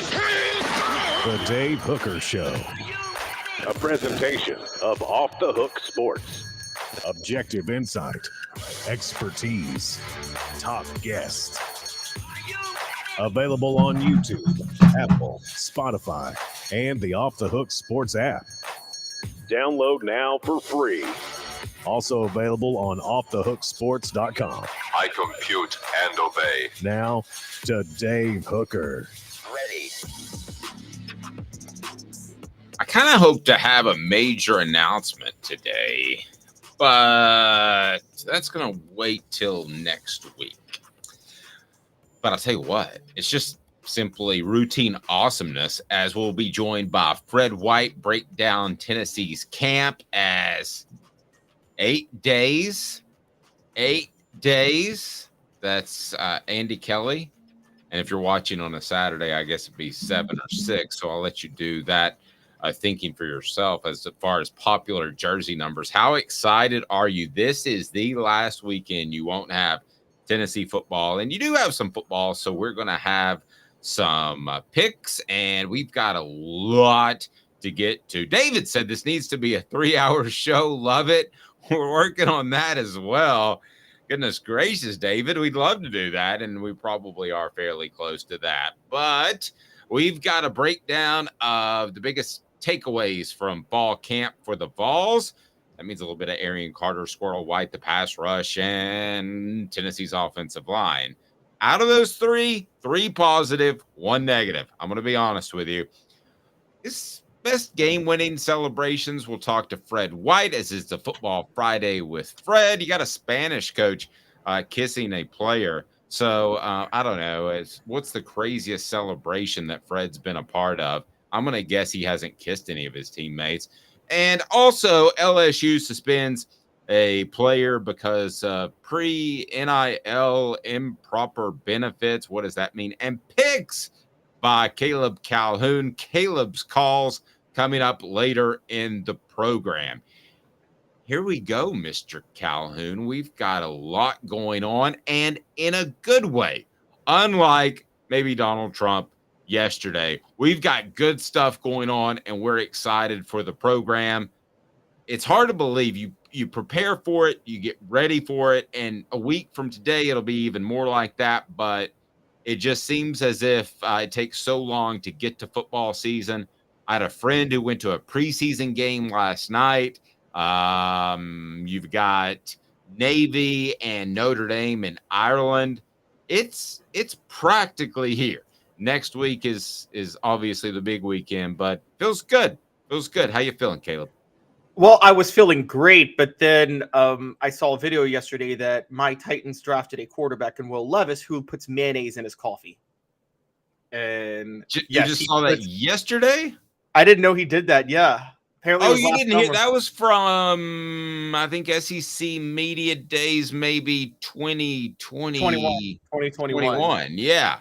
The Dave Hooker Show. A presentation of Off the Hook Sports. Objective insight, expertise, top guests. Available on YouTube, Apple, Spotify, and the Off the Hook Sports app. Download now for free. Also available on offthehooksports.com. I compute and obey. Now to Dave Hooker. Ready. I kind of hope to have a major announcement today, but that's going to wait till next week. But I'll tell you what, it's just simply routine awesomeness, as we'll be joined by Fred White, break down Tennessee's camp as 8 days. That's Andy Kelly. And if you're watching on a Saturday, I guess it'd be 7 or 6. So I'll let you do that thinking for yourself as far as popular jersey numbers. How excited are you? This is the last weekend you won't have Tennessee football, and you do have some football. So we're going to have some picks, and we've got a lot to get to. David said this needs to be a 3-hour show. Love it. We're working on that as well. Goodness gracious, David, we'd love to do that, and we probably are fairly close to that. But we've got a breakdown of the biggest takeaways from fall camp for the Vols. That means a little bit of Arian Carter, Squirrel White, the pass rush, and Tennessee's offensive line. Out of those three positive, 1 negative. I'm going to be honest with you. This best game-winning celebrations, we'll talk to Fred White, as is the Football Friday with Fred. You got a Spanish coach kissing a player. So I don't know. What's the craziest celebration that Fred's been a part of? I'm going to guess he hasn't kissed any of his teammates. And also, LSU suspends a player because pre-NIL improper benefits. What does that mean? And picks by Caleb Calhoun. Caleb's calls coming up later in the program. Here we go, Mr. Calhoun. We've got a lot going on, and in a good way. Unlike maybe Donald Trump yesterday, we've got good stuff going on, and we're excited for the program. It's hard to believe you prepare for it, you get ready for it, and a week from today it'll be even more like that. But it just seems as if it takes so long to get to football season. I had a friend who went to a preseason game last night. You've got Navy and Notre Dame in Ireland. It's practically here. Next week is obviously the big weekend, but feels good. Feels good. How you feeling, Caleb? Well, I was feeling great, but then I saw a video yesterday that my Titans drafted a quarterback in Will Levis who puts mayonnaise in his coffee. And you just saw that yesterday? I didn't know he did that. Yeah. Apparently you didn't hear that? Was from I think SEC Media Days, maybe 2021. Yeah.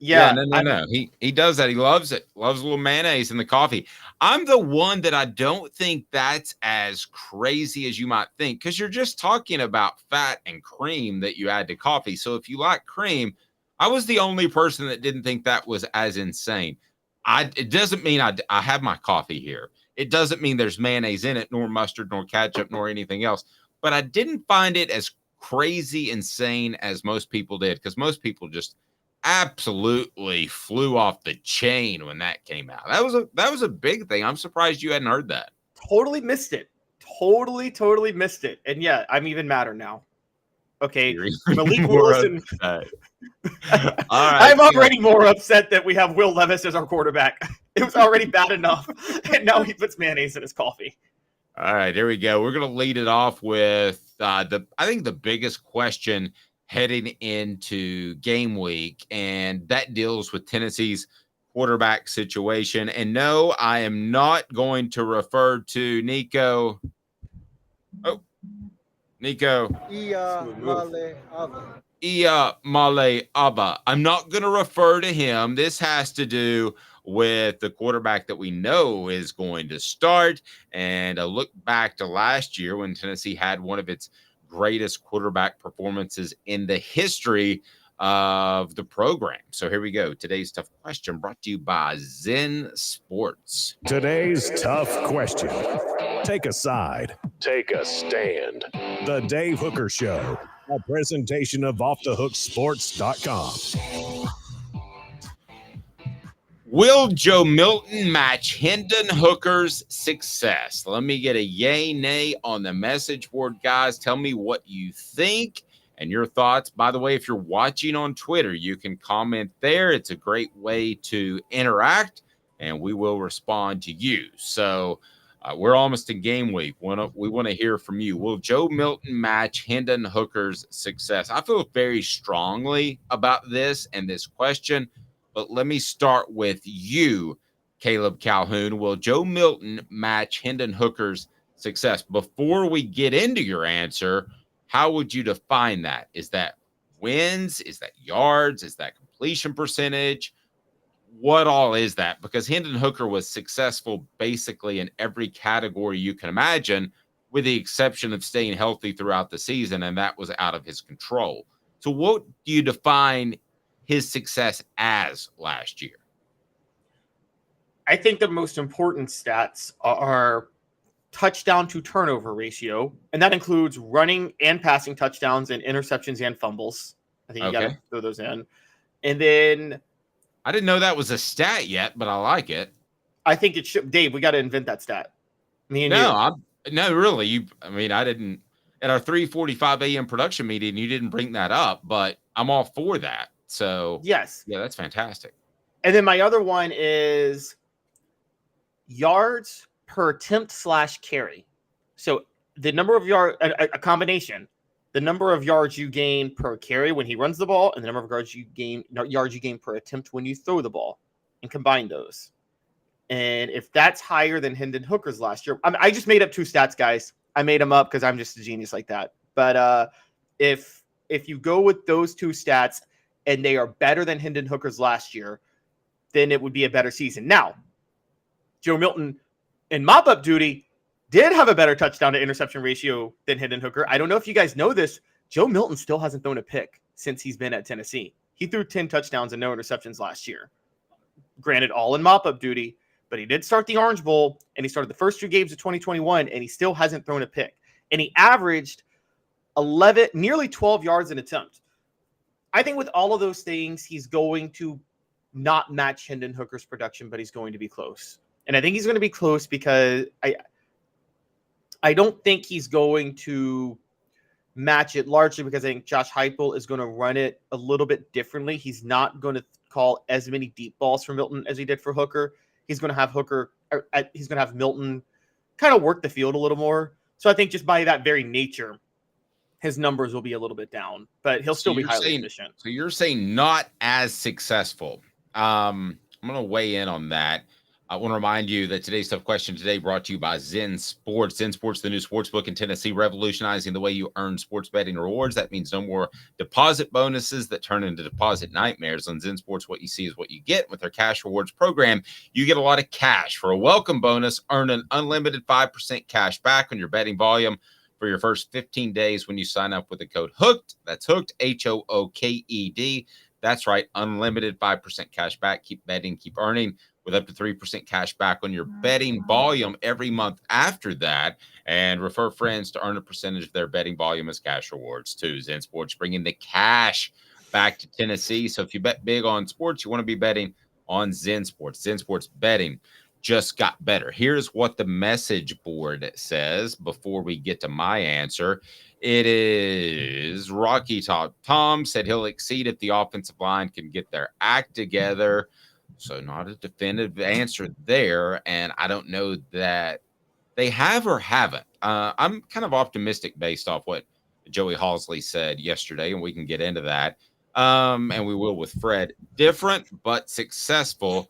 No. He does that. He loves it. Loves a little mayonnaise in the coffee. I'm the one that I don't think that's as crazy as you might think, because you're just talking about fat and cream that you add to coffee. So if you like cream, I was the only person that didn't think that was as insane. It doesn't mean I have my coffee here. It doesn't mean there's mayonnaise in it, nor mustard, nor ketchup, nor anything else. But I didn't find it as crazy insane as most people did, because most people just absolutely flew off the chain when that came out. That was a big thing. I'm surprised you hadn't heard that. Totally missed it. Totally missed it. And yeah, I'm even madder now. Okay, Malik Wilson. All right, I'm already more upset that we have Will Levis as our quarterback. It was already bad enough, and now he puts mayonnaise in his coffee. All right, there we go. We're going to lead it off with I think the biggest question heading into game week, and that deals with Tennessee's quarterback situation. And no, I am not going to refer to Nico. Oh, Nico. Male Abba. I'm not going to refer to him. This has to do with the quarterback that we know is going to start, and a look back to last year when Tennessee had one of its greatest quarterback performances in the history of the program. So here we go. Today's tough question brought to you by Zen Sports. Today's tough question. Take a side. Take a stand. The Dave Hooker Show, a presentation of offthehooksports.com. Will Joe Milton match Hendon Hooker's success? Let me get a yay, nay on the message board, guys. Tell me what you think and your thoughts. By the way, if you're watching on Twitter, you can comment there. It's a great way to interact, and we will respond to you. So we're almost in game week. We want to hear from you. Will Joe Milton match Hendon Hooker's success? I feel very strongly about this and this question. But let me start with you, Caleb Calhoun. Will Joe Milton match Hendon Hooker's success? Before we get into your answer, how would you define that? Is that wins? Is that yards? Is that completion percentage? What all is that? Because Hendon Hooker was successful basically in every category you can imagine, with the exception of staying healthy throughout the season, and that was out of his control. So what do you define his success as last year? I think the most important stats are touchdown to turnover ratio, and that includes running and passing touchdowns and interceptions and fumbles. I think you got to throw those in. And then I didn't know that was a stat yet, but I like it. I think it should. Dave, we got to invent that stat. Me and you. No, really. I didn't. At our 3:45 a.m. production meeting, you didn't bring that up, but I'm all for that. So yes, yeah, that's fantastic. And then my other one is yards per attempt / carry. So the number of yards, a combination, the number of yards you gain per carry when he runs the ball, and the number of yards you gain per attempt when you throw the ball, and combine those. And if that's higher than Hendon Hooker's last year, I just made up two stats, guys. I made them up because I'm just a genius like that. But if you go with those two stats, and they are better than Hendon Hooker's last year, then it would be a better season. Now, Joe Milton in mop-up duty did have a better touchdown to interception ratio than Hendon Hooker. I don't know if you guys know this. Joe Milton still hasn't thrown a pick since he's been at Tennessee. He threw 10 touchdowns and no interceptions last year. Granted, all in mop-up duty, but he did start the Orange Bowl, and he started the first 2 games of 2021, and he still hasn't thrown a pick. And he averaged nearly 12 yards an attempt. I think with all of those things, he's going to not match Hendon Hooker's production, but he's going to be close. And I think he's going to be close because I don't think he's going to match it largely because I think Josh Heupel is going to run it a little bit differently. He's not going to call as many deep balls for Milton as he did for Hooker. He's going to have Milton kind of work the field a little more. So I think just by that very nature, his numbers will be a little bit down, but he'll still be highly efficient. So you're saying not as successful. I'm going to weigh in on that. I want to remind you that today's tough question today brought to you by Zen Sports. Zen Sports, the new sports book in Tennessee, revolutionizing the way you earn sports betting rewards. That means no more deposit bonuses that turn into deposit nightmares. On Zen Sports, what you see is what you get. With their cash rewards program, you get a lot of cash. For a welcome bonus, earn an unlimited 5% cash back on your betting volume for your first 15 days when you sign up with the code HOOKED. That's HOOKED, HOOKED. That's right, unlimited 5% cash back. Keep betting, keep earning with up to 3% cash back on your betting volume every month after that. And refer friends to earn a percentage of their betting volume as cash rewards too. Zen Sports bringing the cash back to Tennessee. So if you bet big on sports, you want to be betting on Zen Sports. Zen Sports betting just got better. Here's what the message board says before we get to my answer. It is Rocky Top Tom said he'll exceed if the offensive line can get their act together. So not a definitive answer there. And I don't know that they have or haven't. I'm kind of optimistic based off what Joey Halsley said yesterday, and we can get into that. And we will with Fred. Different but successful.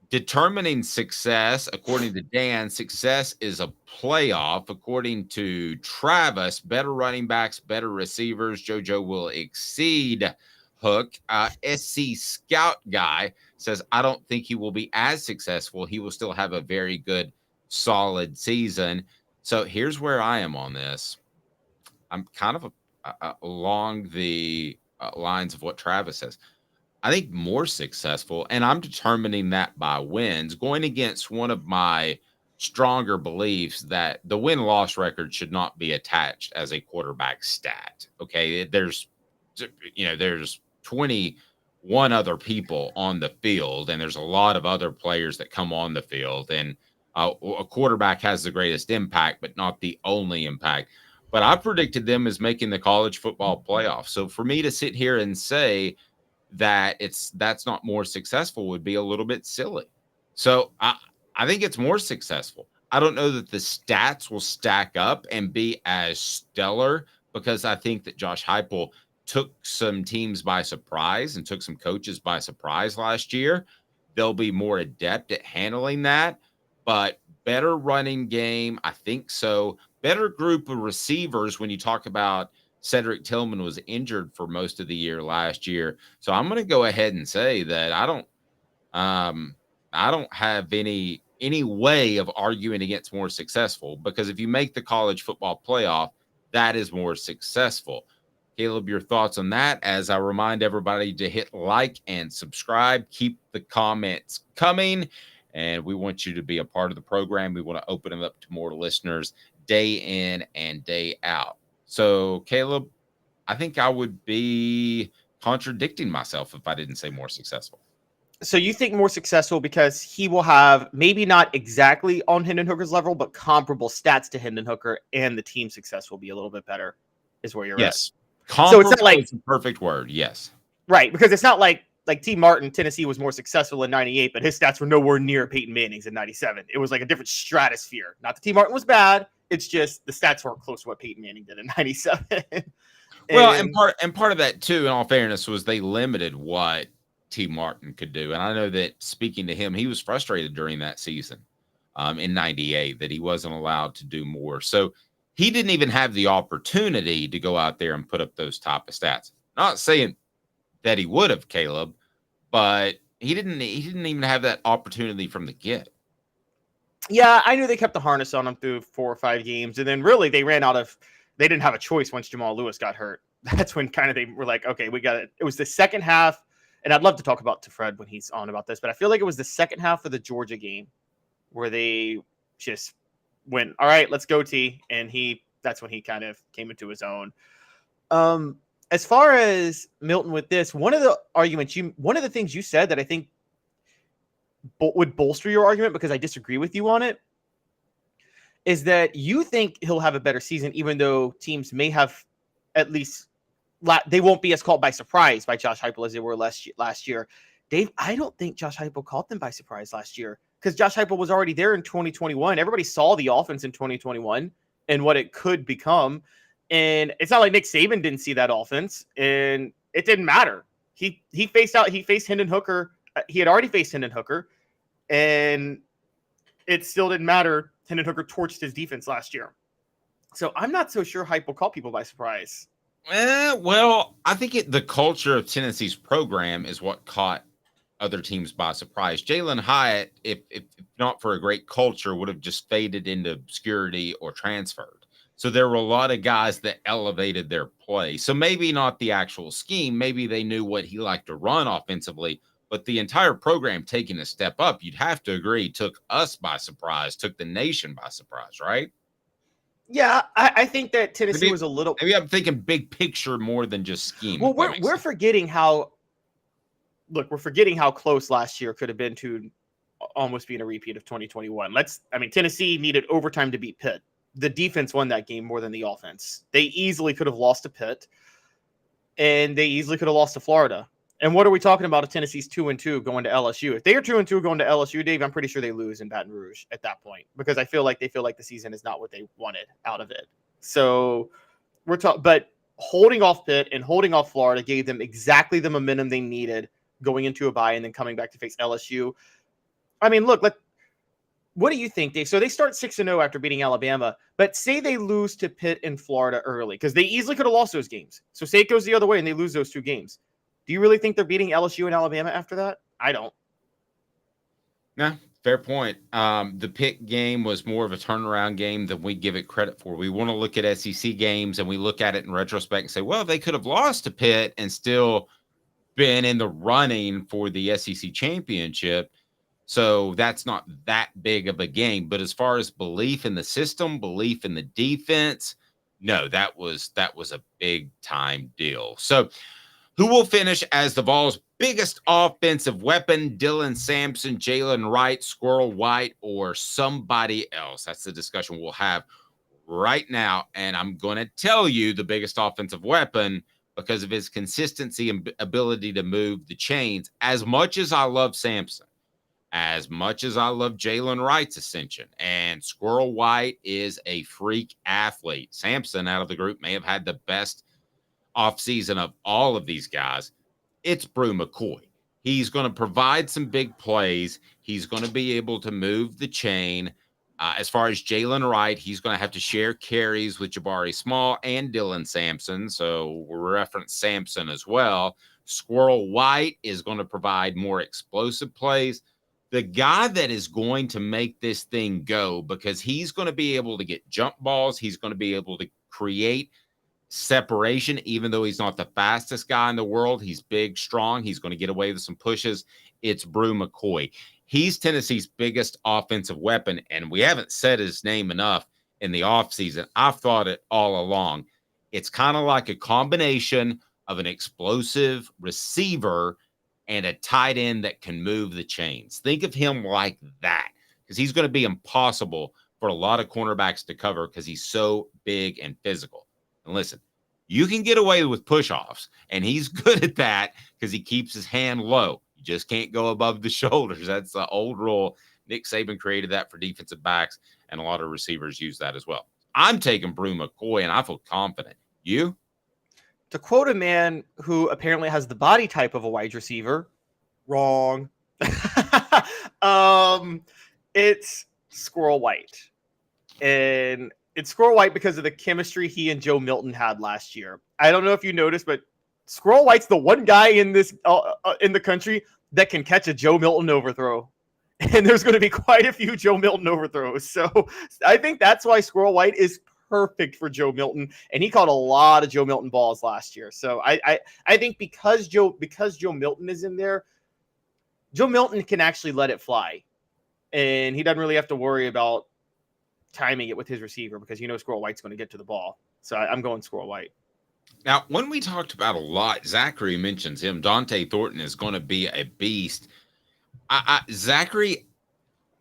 Determining success, according to Dan, success is a playoff. According to Travis, better running backs, better receivers. JoJo will exceed Hook. SC Scout guy says, I don't think he will be as successful. He will still have a very good, solid season. So here's where I am on this. I'm kind of along the lines of what Travis says. I think more successful, and I'm determining that by wins, going against one of my stronger beliefs that the win-loss record should not be attached as a quarterback stat. Okay, there's 21 other people on the field, and there's a lot of other players that come on the field, and a quarterback has the greatest impact, but not the only impact. But I predicted them as making the college football playoff. So for me to sit here and say that that's not more successful would be a little bit silly. So I think it's more successful. I don't know that the stats will stack up and be as stellar, because I think that Josh Heupel took some teams by surprise and took some coaches by surprise last year. They'll be more adept at handling that, but better running game, I think so. Better group of receivers when you talk about Cedric Tillman was injured for most of the year last year. So I'm going to go ahead and say that I don't have any way of arguing against more successful, because if you make the college football playoff, that is more successful. Caleb, your thoughts on that, as I remind everybody to hit like and subscribe. Keep the comments coming, and we want you to be a part of the program. We want to open them up to more listeners day in and day out. So, Caleb, I think I would be contradicting myself if I didn't say more successful. So you think more successful because he will have maybe not exactly on Hendon Hooker's level, but comparable stats to Hendon Hooker, and the team success will be a little bit better, is where you're at. So it's not like it's a perfect word. Yes. Right. Because it's not like T. Martin, Tennessee was more successful in 98, but his stats were nowhere near Peyton Manning's in 97. It was like a different stratosphere. Not that T. Martin was bad. It's just the stats weren't close to what Peyton Manning did in 97. Well, and part of that too, in all fairness, was they limited what T. Martin could do. And I know that, speaking to him, he was frustrated during that season in 98 that he wasn't allowed to do more. So he didn't even have the opportunity to go out there and put up those type of stats. Not saying that he would have, Caleb, but he didn't even have that opportunity from the get. Yeah, I knew they kept the harness on him through 4 or 5 games, and then really they didn't have a choice once Jamal Lewis got hurt. That's when kind of they were like, okay, we got it. It was the second half, and I'd love to talk to Fred when he's on about this, but I feel like it was the second half of the Georgia game where they just went, all right, let's go T, and that's when he kind of came into his own. As far as Milton with this, one of the things you said that I think would bolster your argument, because I disagree with you on it, is that you think he'll have a better season, even though teams may have at least they won't be as caught by surprise by Josh Heupel as they were last year. Dave, I don't think Josh Heupel caught them by surprise last year, because Josh Heupel was already there in 2021. Everybody saw the offense in 2021 and what it could become. And it's not like Nick Saban didn't see that offense, and it didn't matter. He faced Hendon Hooker. He had already faced Hendon Hooker, and it still didn't matter. Hendon Hooker torched his defense last year. So I'm not so sure Heupel caught people by surprise. Well, I think the culture of Tennessee's program is what caught other teams by surprise. Jalen Hyatt, if not for a great culture, would have just faded into obscurity or transferred. So there were a lot of guys that elevated their play. So maybe not the actual scheme. Maybe they knew what he liked to run offensively, but the entire program taking a step up, you'd have to agree, took us by surprise, took the nation by surprise, right? Yeah, I think that Tennessee was a little. Maybe I'm thinking big picture more than just scheme. Well, we're forgetting how close last year could have been to almost being a repeat of 2021. Tennessee needed overtime to beat Pitt. The defense won that game more than the offense. They easily could have lost to Pitt, and they easily could have lost to Florida. And what are we talking about if Tennessee's 2-2 going to LSU? If they are 2-2 going to LSU, Dave, I'm pretty sure they lose in Baton Rouge at that point, because they feel like the season is not what they wanted out of it. So but holding off Pitt and holding off Florida gave them exactly the momentum they needed going into a bye and then coming back to face LSU. I mean, look, what do you think, Dave? So they start 6-0 after beating Alabama, but say they lose to Pitt and Florida early, because they easily could have lost those games. So say it goes the other way and they lose those 2 games. Do you really think they're beating LSU and Alabama after that? I don't. No, Fair point. The Pitt game was more of a turnaround game than we give it credit for. We want to look at SEC games and we look at it in retrospect and say, well, they could have lost to Pitt and still been in the running for the SEC championship. So that's not that big of a game. But as far as belief in the system, belief in the defense, no, that was a big time deal. So who will finish as the Vols' biggest offensive weapon? Dylan Sampson, Jalen Wright, Squirrel White, or somebody else? That's the discussion we'll have right now. And I'm going to tell you the biggest offensive weapon because of his consistency and ability to move the chains. As much as I love Sampson, as much as I love Jalen Wright's ascension, and Squirrel White is a freak athlete. Sampson out of the group may have had the best offseason of all of these guys. It's Brew McCoy. He's going to provide some big plays. He's going to be able to move the chain. As far as Jalen Wright, he's going to have to share carries with Jabari Small and Dylan Sampson. So we'll reference Sampson as well. Squirrel White is going to provide more explosive plays. The guy that is going to make this thing go, because he's going to be able to get jump balls. He's going to be able to create separation, even though he's not the fastest guy in the world. He's big, strong. He's going to get away with some pushes. It's Brew McCoy. He's Tennessee's biggest offensive weapon, and we haven't said his name enough in the offseason. I've thought it all along. It's kind of like a combination of an explosive receiver and a tight end that can move the chains. Think of him like that, because he's going to be impossible for a lot of cornerbacks to cover because he's so big and physical. And listen, you can get away with push-offs, and he's good at that because he keeps his hand low. You just can't go above the shoulders. That's the old rule. Nick Saban created that for defensive backs, and a lot of receivers use that as well. I'm taking Brew McCoy, and I feel confident. You? To quote a man who apparently has the body type of a wide receiver, wrong. It's Squirrel White. And it's Squirrel White because of the chemistry he and Joe Milton had last year. I don't know if you noticed, but Squirrel White's the one guy in this in the country that can catch a Joe Milton overthrow. And there's going to be quite a few Joe Milton overthrows. So I think that's why Squirrel White is perfect for Joe Milton, and he caught a lot of Joe Milton balls last year. So I think because Joe Milton is in there, Joe Milton can actually let it fly, and he doesn't really have to worry about timing it with his receiver because Squirrel White's going to get to the ball. So I'm going Squirrel White. Now, when we talked about a lot, Zachary mentions him. Dante Thornton is going to be a beast. Zachary,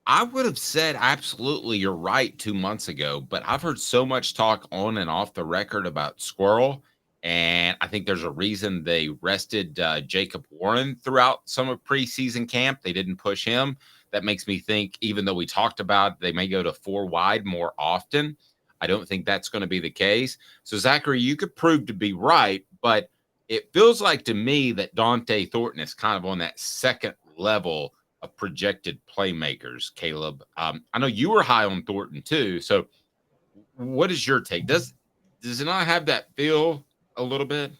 I would have said absolutely you're right 2 months ago, but I've heard so much talk on and off the record about Squirrel, and I think there's a reason they rested Jacob Warren throughout some of preseason camp. They didn't push him. That makes me think, even though we talked about they may go to 4 wide more often, I don't think that's going to be the case. So, Zachary, you could prove to be right, but it feels like to me that Dante Thornton is kind of on that second level of projected playmakers, Caleb. I know you were high on Thornton too. So what is your take? Does it not have that feel a little bit?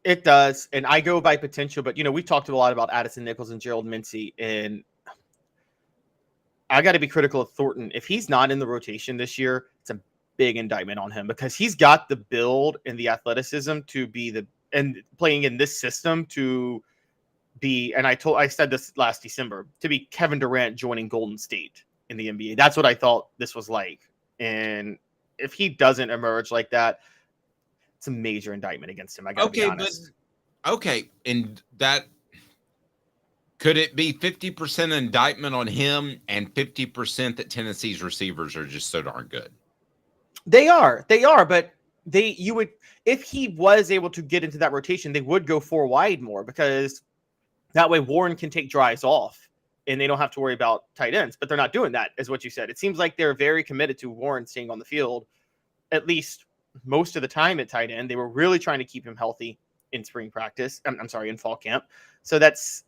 It does. And I go by potential, but we talked a lot about Addison Nichols and Gerald Mincy, and I got to be critical of Thornton. If he's not in the rotation this year, it's a big indictment on him because he's got the build and the athleticism to be and playing in this system to be, and I said this last December, to be Kevin Durant joining Golden State in the NBA. That's what I thought this was like. And if he doesn't emerge like that, it's a major indictment against him. I gotta be honest. Okay. And that could it be 50% indictment on him and 50% that Tennessee's receivers are just so darn good? They are, but if he was able to get into that rotation, they would go 4 wide more because that way Warren can take drives off and they don't have to worry about tight ends, but they're not doing that, is what you said. It seems like they're very committed to Warren staying on the field, at least most of the time at tight end. They were really trying to keep him healthy in spring practice. In fall camp. So that's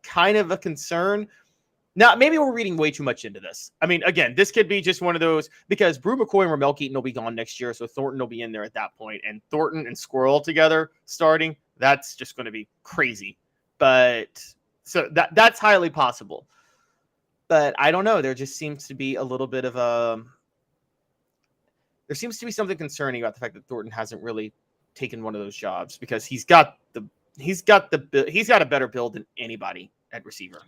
kind of a concern. Now, maybe we're reading way too much into this. I mean, again, this could be just one of those because Brew McCoy and Ramel Keaton will be gone next year, so Thornton will be in there at that point. And Thornton and Squirrel together starting, that's just going to be crazy. But so that's highly possible. But I don't know. There just seems to be a little bit of there seems to be something concerning about the fact that Thornton hasn't really taken one of those jobs, because he's got a better build than anybody at receiver.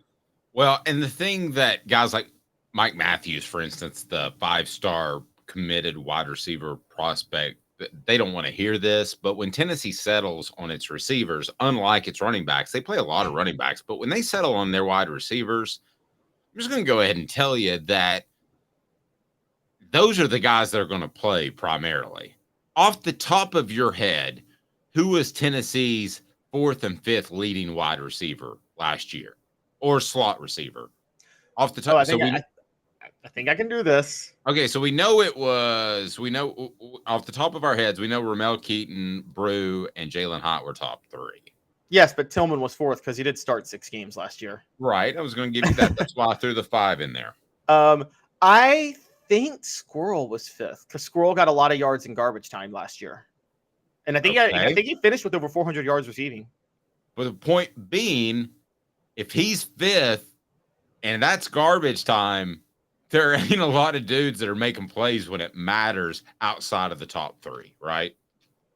Well, and the thing that guys like Mike Matthews, for instance, the 5-star committed wide receiver prospect, they don't want to hear this, but when Tennessee settles on its receivers, unlike its running backs, they play a lot of running backs, but when they settle on their wide receivers, I'm just going to go ahead and tell you that those are the guys that are going to play primarily. Off the top of your head, who was Tennessee's 4th and 5th leading wide receiver last year, or slot receiver? Off the top, I think I can do this. Okay, so we know off the top of our heads, we know Ramel Keaton, Brew, and Jalen Hott were top 3. Yes, but Tillman was 4th because he did start 6 games last year. Right. I was going to give you that. That's why I threw the 5 in there. I think Squirrel was 5th because Squirrel got a lot of yards in garbage time last year. And I think he finished with over 400 yards receiving. But the point being, if he's 5th and that's garbage time, there ain't a lot of dudes that are making plays when it matters outside of the top 3, right?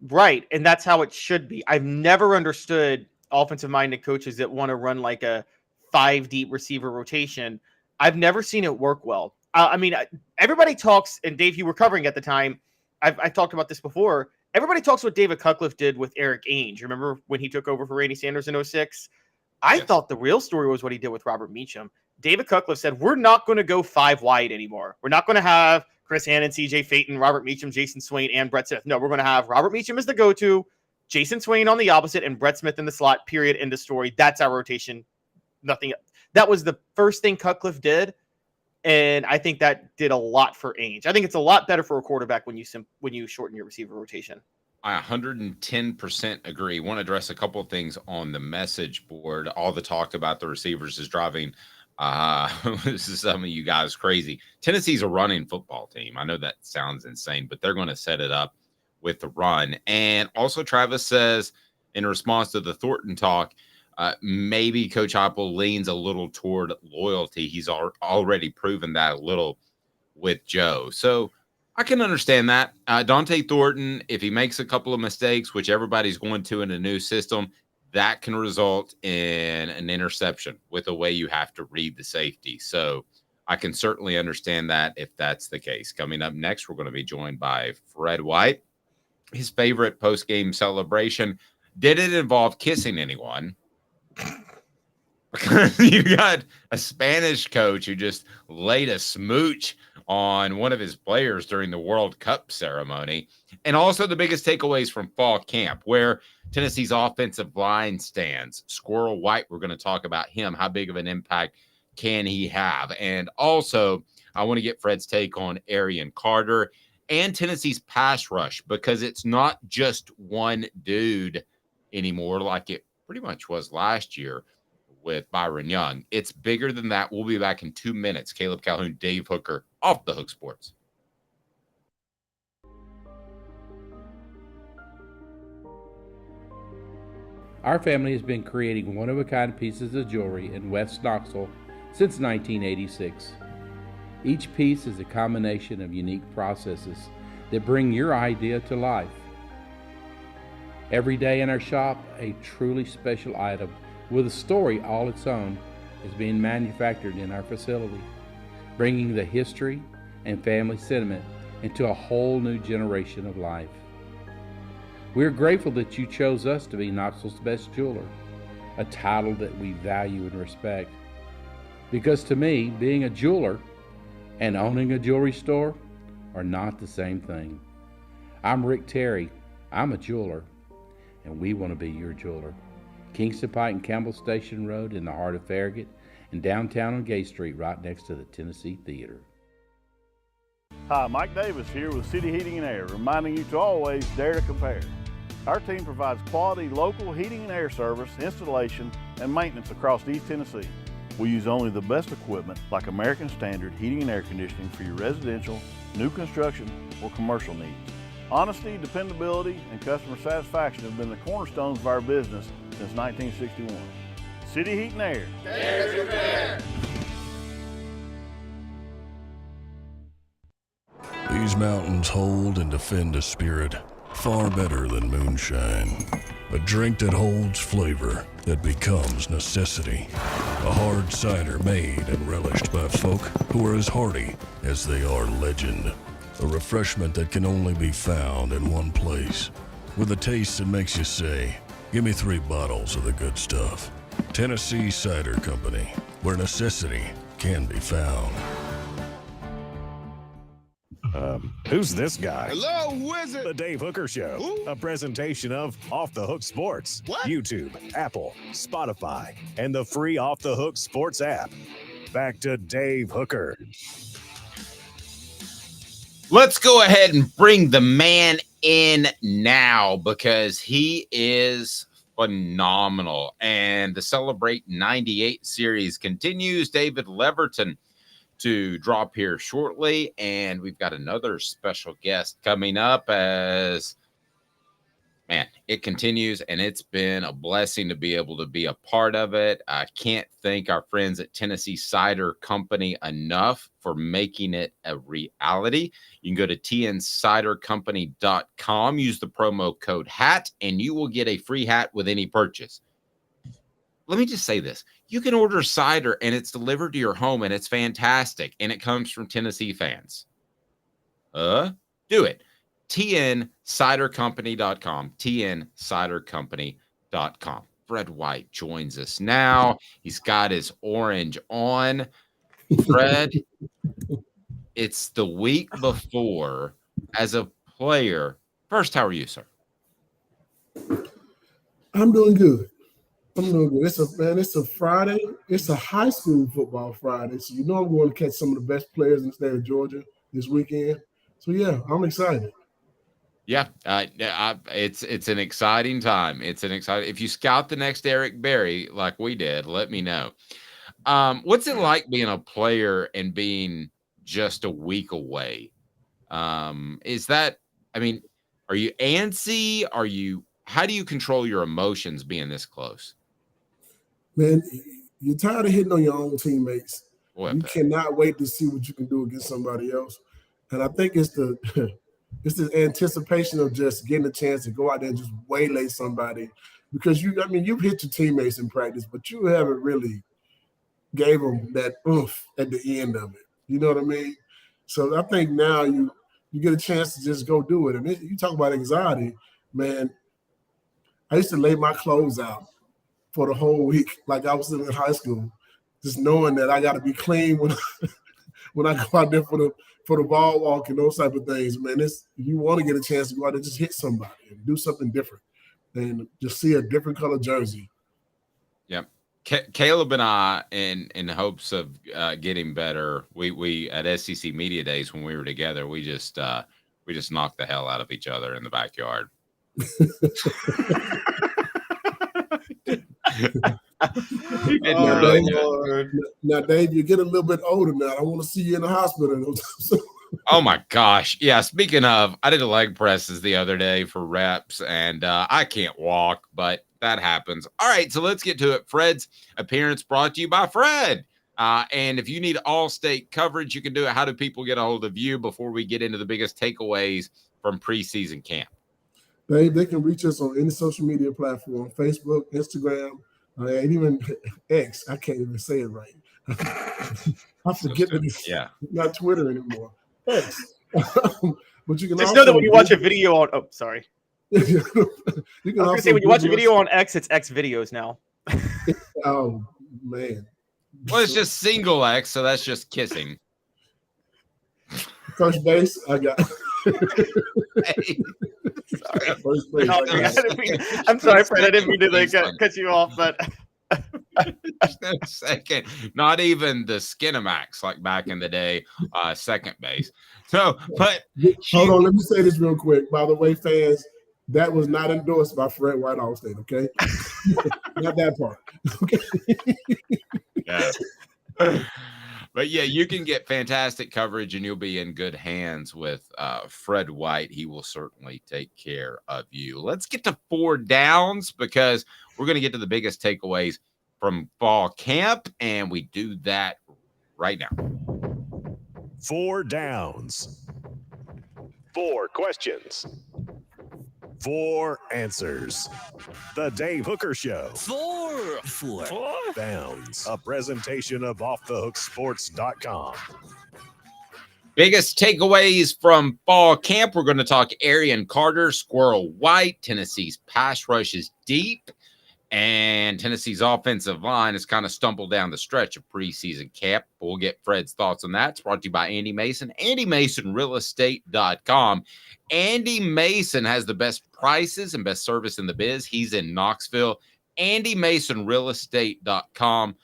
Right, and that's how it should be. I've never understood offensive-minded coaches that want to run like a 5-deep receiver rotation. I've never seen it work well. I mean, everybody talks, and Dave, you were covering at the time. I talked about this before. Everybody talks what David Cutcliffe did with Eric Ainge. Remember when he took over for Randy Sanders in 2006? I thought the real story was what he did with Robert Meacham. David Cutcliffe said, we're not going to go 5 wide anymore. We're not going to have Chris Hannon, CJ Phaeton, Robert Meacham, Jason Swain, and Brett Smith. No, we're going to have Robert Meacham as the go-to, Jason Swain on the opposite, and Brett Smith in the slot, period, end of story. That's our rotation. Nothing. That was the first thing Cutcliffe did, and I think that did a lot for Ainge. I think it's a lot better for a quarterback when you shorten your receiver rotation. I 110% agree. Want to address a couple of things on the message board. All the talk about the receivers is driving this is some of you guys crazy. Tennessee's a running football team. I know that sounds insane, but they're going to set it up with the run. And also Travis says, in response to the Thornton talk, maybe Coach Heupel leans a little toward loyalty. He's already proven that a little with Joe. So I can understand that. Dante Thornton, if he makes a couple of mistakes, which everybody's going to in a new system, that can result in an interception with the way you have to read the safety. So I can certainly understand that if that's the case. Coming up next, we're going to be joined by Fred White. His favorite post-game celebration. Did it involve kissing anyone? Because you got a Spanish coach who just laid a smooch on one of his players during the World Cup ceremony. And also the biggest takeaways from fall camp, where Tennessee's offensive line stands. Squirrel White, we're going to talk about him. How big of an impact can he have? And also, I want to get Fred's take on Arian Carter and Tennessee's pass rush, because it's not just one dude anymore like it pretty much was last year with Byron Young. It's bigger than that. We'll be back in 2 minutes. Caleb Calhoun, Dave Hooker, Off the Hook Sports. Our family has been creating one-of-a-kind pieces of jewelry in West Knoxville since 1986. Each piece is a combination of unique processes that bring your idea to life. Every day in our shop, a truly special item with a story all its own is being manufactured in our facility, bringing the history and family sentiment into a whole new generation of life. We're grateful that you chose us to be Knoxville's best jeweler, a title that we value and respect. Because to me, being a jeweler and owning a jewelry store are not the same thing. I'm Rick Terry. I'm a jeweler, and we want to be your jeweler. Kingston Pike and Campbell Station Road in the heart of Farragut, and downtown on Gay Street right next to the Tennessee Theater. Hi, Mike Davis here with City Heating and Air, reminding you to always dare to compare. Our team provides quality local heating and air service, installation, and maintenance across East Tennessee. We use only the best equipment like American Standard heating and air conditioning for your residential, new construction, or commercial needs. Honesty, dependability, and customer satisfaction have been the cornerstones of our business since 1961. City Heat and Air. Dare to compare. These mountains hold and defend a spirit far better than moonshine. A drink that holds flavor, that becomes necessity. A hard cider made and relished by folk who are as hearty as they are legend. A refreshment that can only be found in one place, with a taste that makes you say, give me 3 bottles of the good stuff. Tennessee Cider Company, where necessity can be found. Who's this guy? Hello, who is it? The Dave Hooker Show, Who? a presentation of Off the Hook Sports. What? YouTube, Apple, Spotify, and the free Off the Hook Sports app. Back to Dave Hooker. Let's go ahead and bring the man in now because he is phenomenal. And the Celebrate 98 series continues. David Leverton to drop here shortly, and we've got another special guest coming up as, man, it continues, and it's been a blessing to be able to be a part of it. I can't thank our friends at Tennessee Cider Company enough for making it a reality. You can go to tncidercompany.com, use the promo code HAT, and you will get a free hat with any purchase. Let me just say this. You can order cider and it's delivered to your home and it's fantastic. And it comes from Tennessee fans. Do it. tncidercompany.com. tncidercompany.com. Fred White joins us now. He's got his orange on. Fred, it's the week before. As a player, first, how are you, sir? I'm doing good. It's a Friday. It's a high school football Friday. So I'm going to catch some of the best players in the state of Georgia this weekend. So yeah, I'm excited. Yeah, it's an exciting time. If you scout the next Eric Berry like we did, let me know. What's it like being a player and being just a week away? Are you antsy? How do you control your emotions being this close? Man, you're tired of hitting on your own teammates. Boy, you cannot wait to see what you can do against somebody else. And I think it's the anticipation of just getting a chance to go out there and just waylay somebody. Because you've hit your teammates in practice, but you haven't really gave them that oomph at the end of it. You know what I mean? So I think now you get a chance to just go do it. And you talk about anxiety, man. I used to lay my clothes out for the whole week, like I was in high school, just knowing that I got to be clean when I go out there for the ball walk and those type of things. Man, you want to get a chance to go out there and just hit somebody and do something different, and just see a different color jersey. Yep. Caleb and I, in hopes of getting better, we at SEC Media Days when we were together, we just knocked the hell out of each other in the backyard. Now, Dave, you get a little bit older now. I want to see you in the hospital. Oh my gosh. Yeah. Speaking of, I did a leg presses the other day for reps, and I can't walk, but that happens. All right. So let's get to it. Fred's appearance brought to you by Fred. And if you need all-state coverage, you can do it. How do people get a hold of you before we get into the biggest takeaways from preseason camp? They can reach us on any social media platform, Facebook, Instagram, and even X. I can't even say it right. I forget that it's not Twitter anymore. X. But you can just know that when you watch a video on sorry. You can I was say when you watch a video on X, it's X videos now. Oh man. Well, it's just single X, so that's just kissing. First base, I got. Sorry. I'm sorry, Fred. I didn't mean to cut you off, but no second, not even the Skinamax like back in the day, second base. So, but hold on, let me say this real quick. By the way, fans, that was not endorsed by Fred White Allstate, okay? Not that part. Okay. Yeah. But yeah, you can get fantastic coverage and you'll be in good hands with Fred White. He will certainly take care of you. Let's get to 4 downs because we're going to get to the biggest takeaways from fall camp, and we do that right now. 4 downs. 4 questions, 4 answers. The Dave Hooker Show. 4 Downs. A presentation of offthehooksports.com. Biggest takeaways from fall camp. We're going to talk Arian Carter, Squirrel White. Tennessee's pass rush is deep, and Tennessee's offensive line has kind of stumbled down the stretch of preseason camp. We'll get Fred's thoughts on that. It's brought to you by Andy Mason, AndyMasonRealEstate.com. Andy Mason has the best prices and best service in the biz. He's in Knoxville. AndyMasonRealEstate.com.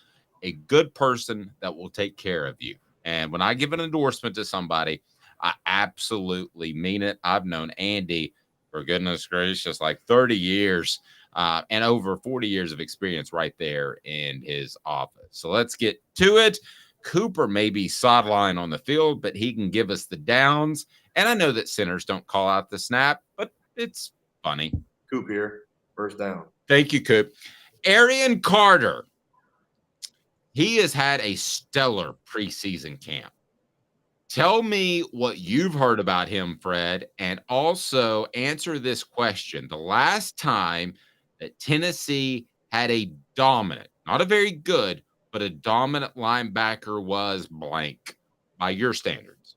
A good person that will take care of you. And when I give an endorsement to somebody, I absolutely mean it. I've known Andy, for goodness gracious, like 30 years and over 40 years of experience right there in his office. So let's get to it. Cooper may be sideline on the field, but he can give us the downs. And I know that centers don't call out the snap, but it's funny. Coop here. First down. Thank you, Coop. Arian Carter. He has had a stellar preseason camp. Tell me what you've heard about him, Fred, and also answer this question. The last time that Tennessee had a dominant, not a very good, but a dominant linebacker was blank by your standards.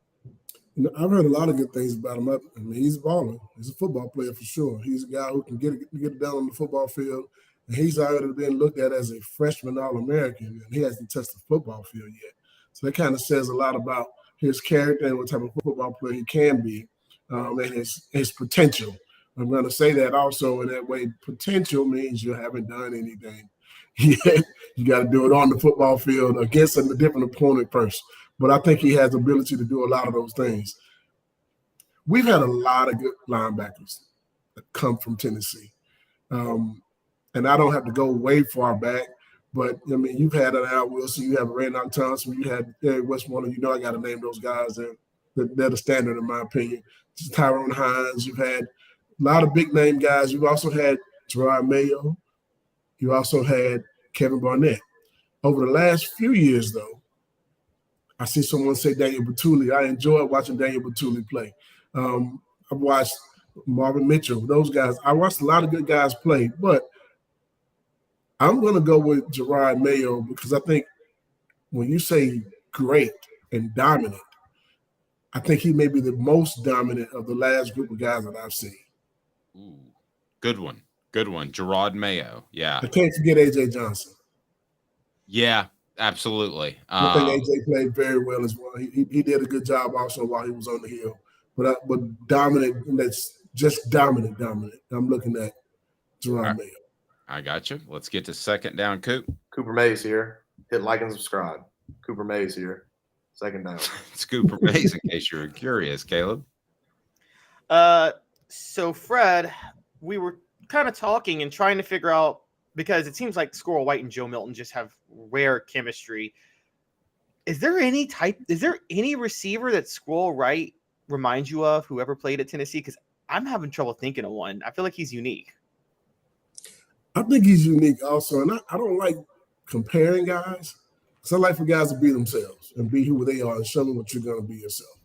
I've heard a lot of good things about him. I mean, he's a baller. He's a football player for sure. He's a guy who can get it down on the football field. And he's already been looked at as a freshman All-American, and he hasn't touched the football field yet. So that kind of says a lot about his character and what type of football player he can be, and his potential. I'm going to say that also in that way. Potential means you haven't done anything yet. You got to do it on the football field against a different opponent first. But I think he has the ability to do a lot of those things. We've had a lot of good linebackers that come from Tennessee. And I don't have to go way far back, but, I mean, you've had an Al Wilson, you have a Randolph Thompson, you had Eric Westmoreland. You know I got to name those guys. They're the standard in my opinion. Just Tyrone Hines. You've had a lot of big-name guys. You've also had Gerard Mayo. You also had Kevin Barnett. Over the last few years, though, I see someone say Daniel Batuli. I enjoy watching Daniel Batuli play. I've watched Marvin Mitchell, those guys. I watched a lot of good guys play, but I'm going to go with Gerard Mayo because I think when you say great and dominant, I think he may be the most dominant of the last group of guys that I've seen. Ooh, good one. Good one. Gerard Mayo. Yeah. I can't forget A.J. Johnson. Yeah, absolutely. I think A.J. played very well as well. He did a good job also while he was on the hill. But dominant, that's just dominant. I'm looking at Gerard Mayo. I got you. Let's get to second down, Coop. Cooper Mays here. Hit like and subscribe. Cooper Mays here. Second down. It's Cooper Mays, in case you're curious, Caleb. So, Fred, we were kind of talking and trying to figure out, because it seems like Squirrel White and Joe Milton just have rare chemistry. Is there any receiver that Squirrel White reminds you of, whoever played at Tennessee? Because I'm having trouble thinking of one. I feel like he's unique. I think he's unique also, and I don't like comparing guys. Because I like for guys to be themselves and be who they are and show them what you're going to be yourself.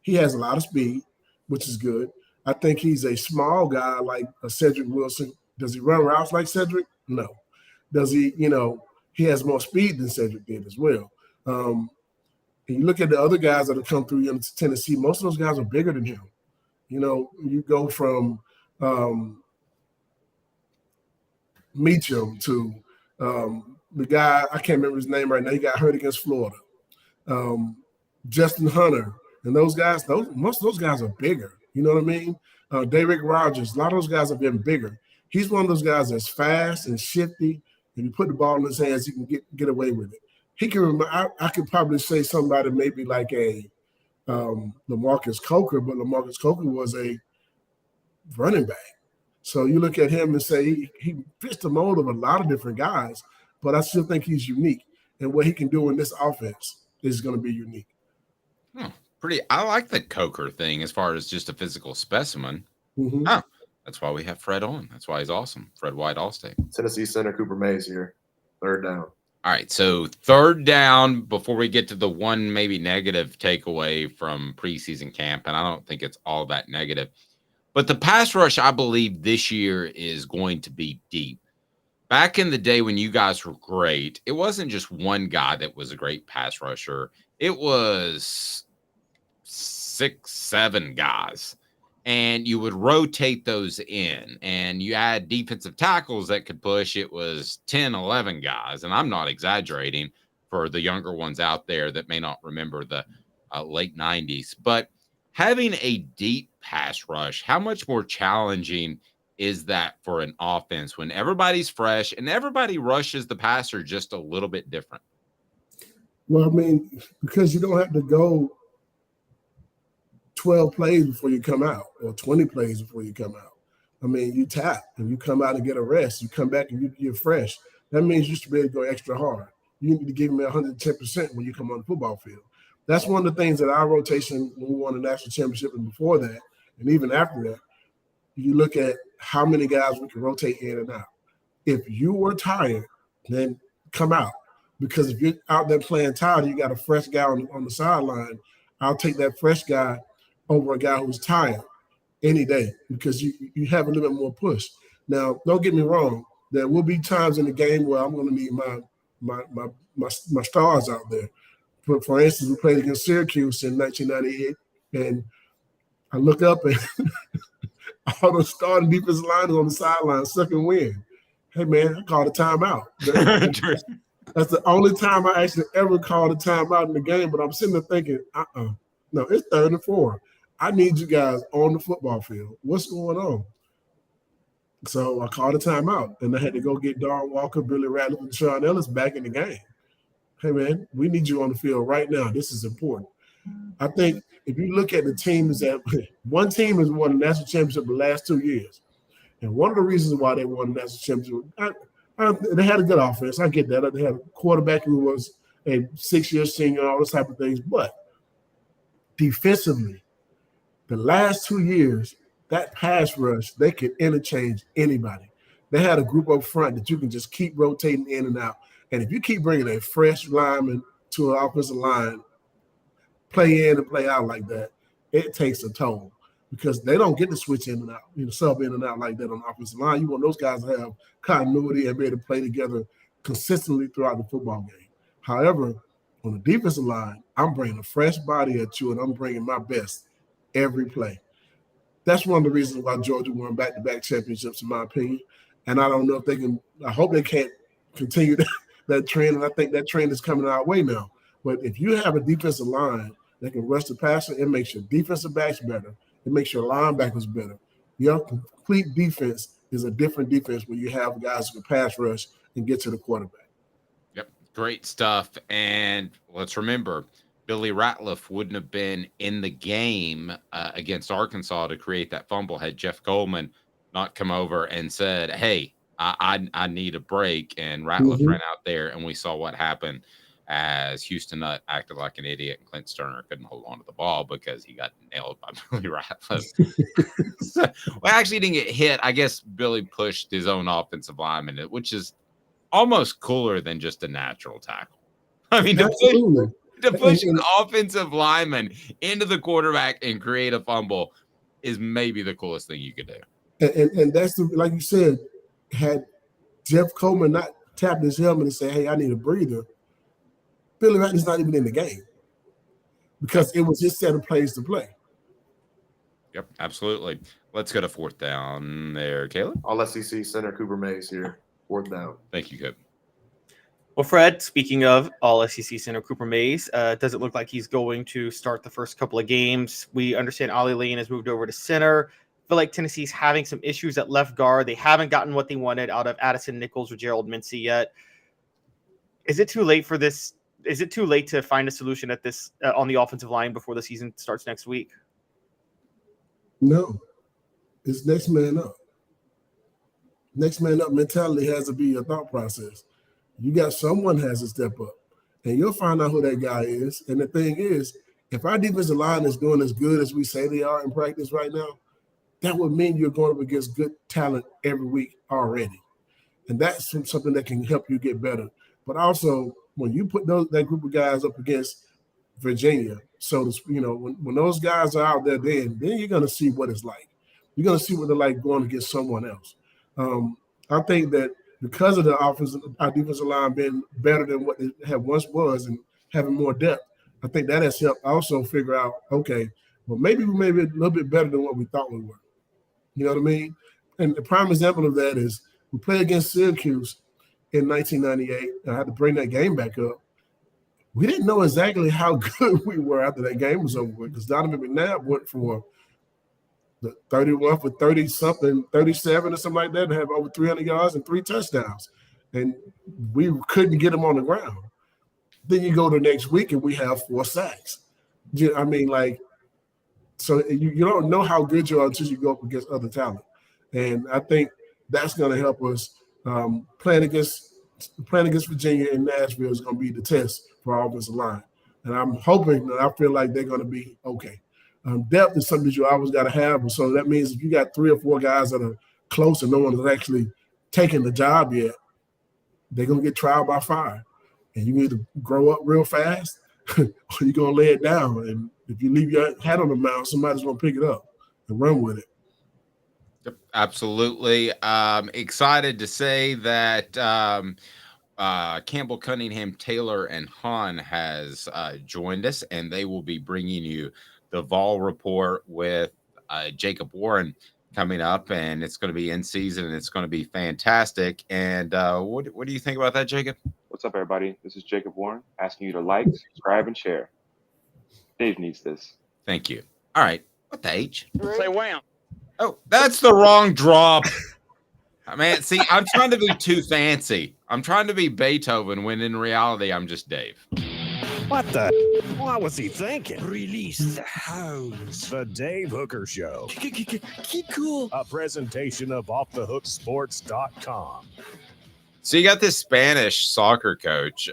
He has a lot of speed, which is good. I think he's a small guy like a Cedric Wilson. Does he run routes like Cedric? No. Does he, he has more speed than Cedric did as well. And you look at the other guys that have come through in Tennessee, most of those guys are bigger than him. You go from Meacham to the guy, I can't remember his name right now. He got hurt against Florida. Justin Hunter. And those guys, most of those guys are bigger. You know what I mean? Derrick Rogers, a lot of those guys have been bigger. He's one of those guys that's fast and shifty. If you put the ball in his hands, he can get away with it. He can. I could probably say somebody maybe like a LaMarcus Coker, but LaMarcus Coker was a running back. So you look at him and say he fits the mold of a lot of different guys, but I still think he's unique. And what he can do in this offense is going to be unique. I like the Coker thing as far as just a physical specimen. Mm-hmm. That's why we have Fred on. That's why he's awesome. Fred White, Allstate. Tennessee center Cooper Mays here. Third down. All right, so third down before we get to the one maybe negative takeaway from preseason camp, and I don't think it's all that negative. But the pass rush, I believe, this year is going to be deep. Back in the day when you guys were great, it wasn't just one guy that was a great pass rusher. It was 6, 7 guys. And you would rotate those in, and you had defensive tackles that could push. It was 10, 11 guys. And I'm not exaggerating for the younger ones out there that may not remember the late 90s. But having a deep pass rush, how much more challenging is that for an offense when everybody's fresh and everybody rushes the passer just a little bit different? Well, I mean, because you don't have to go 12 plays before you come out or 20 plays before you come out. I mean, you tap and you come out and get a rest. You come back and you're fresh. That means you should be able to go extra hard. You need to give me 110% when you come on the football field. That's one of the things that our rotation when we won the national championship and before that, and even after that, you look at how many guys we can rotate in and out. If you were tired, then come out. Because if you're out there playing tired, you got a fresh guy on the sideline, I'll take that fresh guy over a guy who's tired any day because you have a little bit more push. Now, don't get me wrong. There will be times in the game where I'm going to need my stars out there. But for instance, we played against Syracuse in 1998, and I look up and all the starting defensive lineers on the sideline sucking wind. Hey, man, I called a timeout. That's the only time I actually ever called a timeout in the game, but I'm sitting there thinking, no, it's 3rd and 4. I need you guys on the football field. What's going on? So I called a timeout, and I had to go get Darren Walker, Billy Ratliff, and Sean Ellis back in the game. Hey, man, we need you on the field right now. This is important. I think if you look at the teams that – one team has won the national championship the last 2 years, and one of the reasons why they won the national championship they had a good offense. I get that. They had a quarterback who was a 6-year senior, all those type of things. But defensively, the last 2 years, that pass rush, they could interchange anybody. They had a group up front that you can just keep rotating in and out. And if you keep bringing a fresh lineman to an offensive line, play in and play out like that, it takes a toll because they don't get to switch in and out, sub in and out like that on the offensive line. You want those guys to have continuity and be able to play together consistently throughout the football game. However, on the defensive line, I'm bringing a fresh body at you, and I'm bringing my best every play. That's one of the reasons why Georgia won back-to-back championships, in my opinion. And I don't know if they can – I hope they can't continue that trend, and I think that trend is coming our way now. But if you have a defensive line that can rush the passer, it makes your defensive backs better. It makes your linebackers better. Your complete defense is a different defense when you have guys who can pass rush and get to the quarterback. Yep, great stuff. And let's remember, Billy Ratliff wouldn't have been in the game against Arkansas to create that fumble had Jeff Coleman not come over and said, hey, I need a break. And Ratliff ran out there, and we saw what happened as Houston Nutt acted like an idiot, and Clint Sterner couldn't hold on to the ball because he got nailed by Billy Ratliff. Well, actually, he didn't get hit. I guess Billy pushed his own offensive lineman, which is almost cooler than just a natural tackle. I mean, to push an offensive lineman into the quarterback and create a fumble is maybe the coolest thing you could do. And that's like you said, had Jeff Coleman not tapped his helmet and said, hey, I need a breather, Billy Ratliff's not even in the game because it was his set of plays to play. Yep, absolutely. Let's go to 4th down there, Caleb. All SEC center Cooper Mays here. 4th down. Thank you, Coop. Well, Fred, speaking of all SEC center Cooper Mays, doesn't look like he's going to start the first couple of games. We understand Ollie Lane has moved over to center. I feel like Tennessee's having some issues at left guard. They haven't gotten what they wanted out of Addison Nichols or Gerald Mincy yet. Is it too late for this? Is it too late to find a solution at this on the offensive line before the season starts next week? No, it's next man up. Next man up mentality has to be your thought process. You got someone has to step up, and you'll find out who that guy is. And the thing is, if our defensive line is doing as good as we say they are in practice right now, that would mean you're going up against good talent every week already. And that's something that can help you get better. But also, when you put that group of guys up against Virginia, so when those guys are out there, then you're going to see what it's like. You're going to see what they're like going against someone else. I think that because of our defensive line being better than what it had once was and having more depth, I think that has helped also figure out, okay, well, maybe we may be a little bit better than what we thought we were. You know what I mean? And the prime example of that is we played against Syracuse in 1998. I had to bring that game back up. We didn't know exactly how good we were after that game was over with because Donovan McNabb went for the 31 for 30-something, 37 or something like that, and have over 300 yards and 3 touchdowns. And we couldn't get him on the ground. Then you go to next week and we have 4 sacks. I mean, so you don't know how good you are until you go up against other talent. And I think that's going to help us. Playing against Virginia and Nashville is going to be the test for our offensive line. And I'm hoping that I feel like they're going to be okay. Depth is something that you always got to have. So that means if you got 3 or 4 guys that are close and no one has actually taken the job yet, they're going to get trial by fire. And you need to grow up real fast or you're going to lay it down. And if you leave your hat on the mound, somebody's going to pick it up and run with it. Absolutely. Excited to say that Campbell, Cunningham, Taylor, and Hahn has joined us, and they will be bringing you the Vol Report with Jacob Warren coming up, and it's going to be in season, and it's going to be fantastic. And what do you think about that, Jacob? What's up, everybody? This is Jacob Warren asking you to like, subscribe, and share. Dave needs this. Thank you. All right. What the H? Say wham. Oh, that's the wrong drop. Man, see, I'm trying to be too fancy. I'm trying to be Beethoven when in reality I'm just Dave. What the? What was he thinking? Release the hounds. The Dave Hooker Show. Keep cool. A presentation of offthehooksports.com. So you got this Spanish soccer coach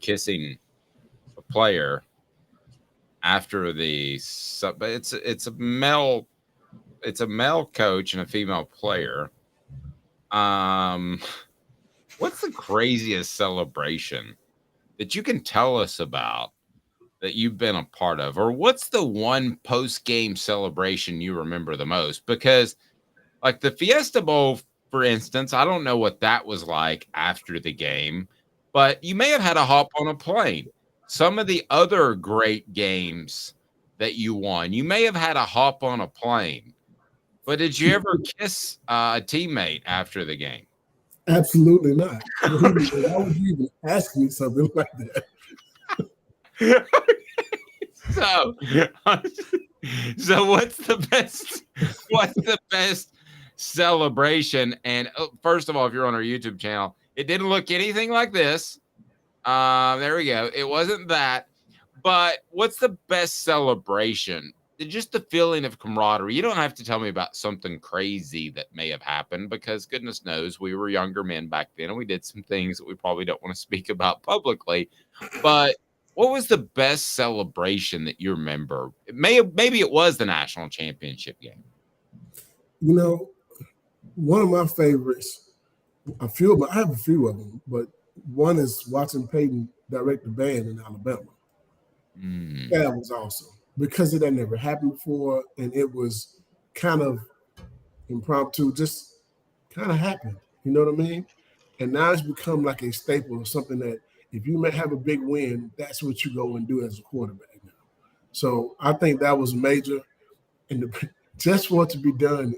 kissing a player after the but it's a male coach and a female player. What's the craziest celebration that you can tell us about that you've been a part of? Or what's the one post-game celebration you remember the most? Because like the Fiesta Bowl, for instance, I don't know what that was like after the game, but you may have had to hop on a plane. Some of the other great games that you won, you may have had to hop on a plane. But did you ever kiss a teammate after the game? Absolutely not. Why would you even ask me something like that? So what's the best celebration? And first of all, if you're on our YouTube channel, it didn't look anything like this. There we go. It wasn't that. But what's the best celebration? Just the feeling of camaraderie. You don't have to tell me about something crazy that may have happened because goodness knows we were younger men back then and we did some things that we probably don't want to speak about publicly. But what was the best celebration that you remember? Maybe it was the national championship game. You know, one of my favorites, I have a few of them, but one is watching Peyton direct the band in Alabama. That was awesome. Because it had never happened before, and it was kind of impromptu, just kind of happened. You know what I mean? And now it's become like a staple of something that if you may have a big win, that's what you go and do as a quarterback now. So I think that was major. And just for it to be done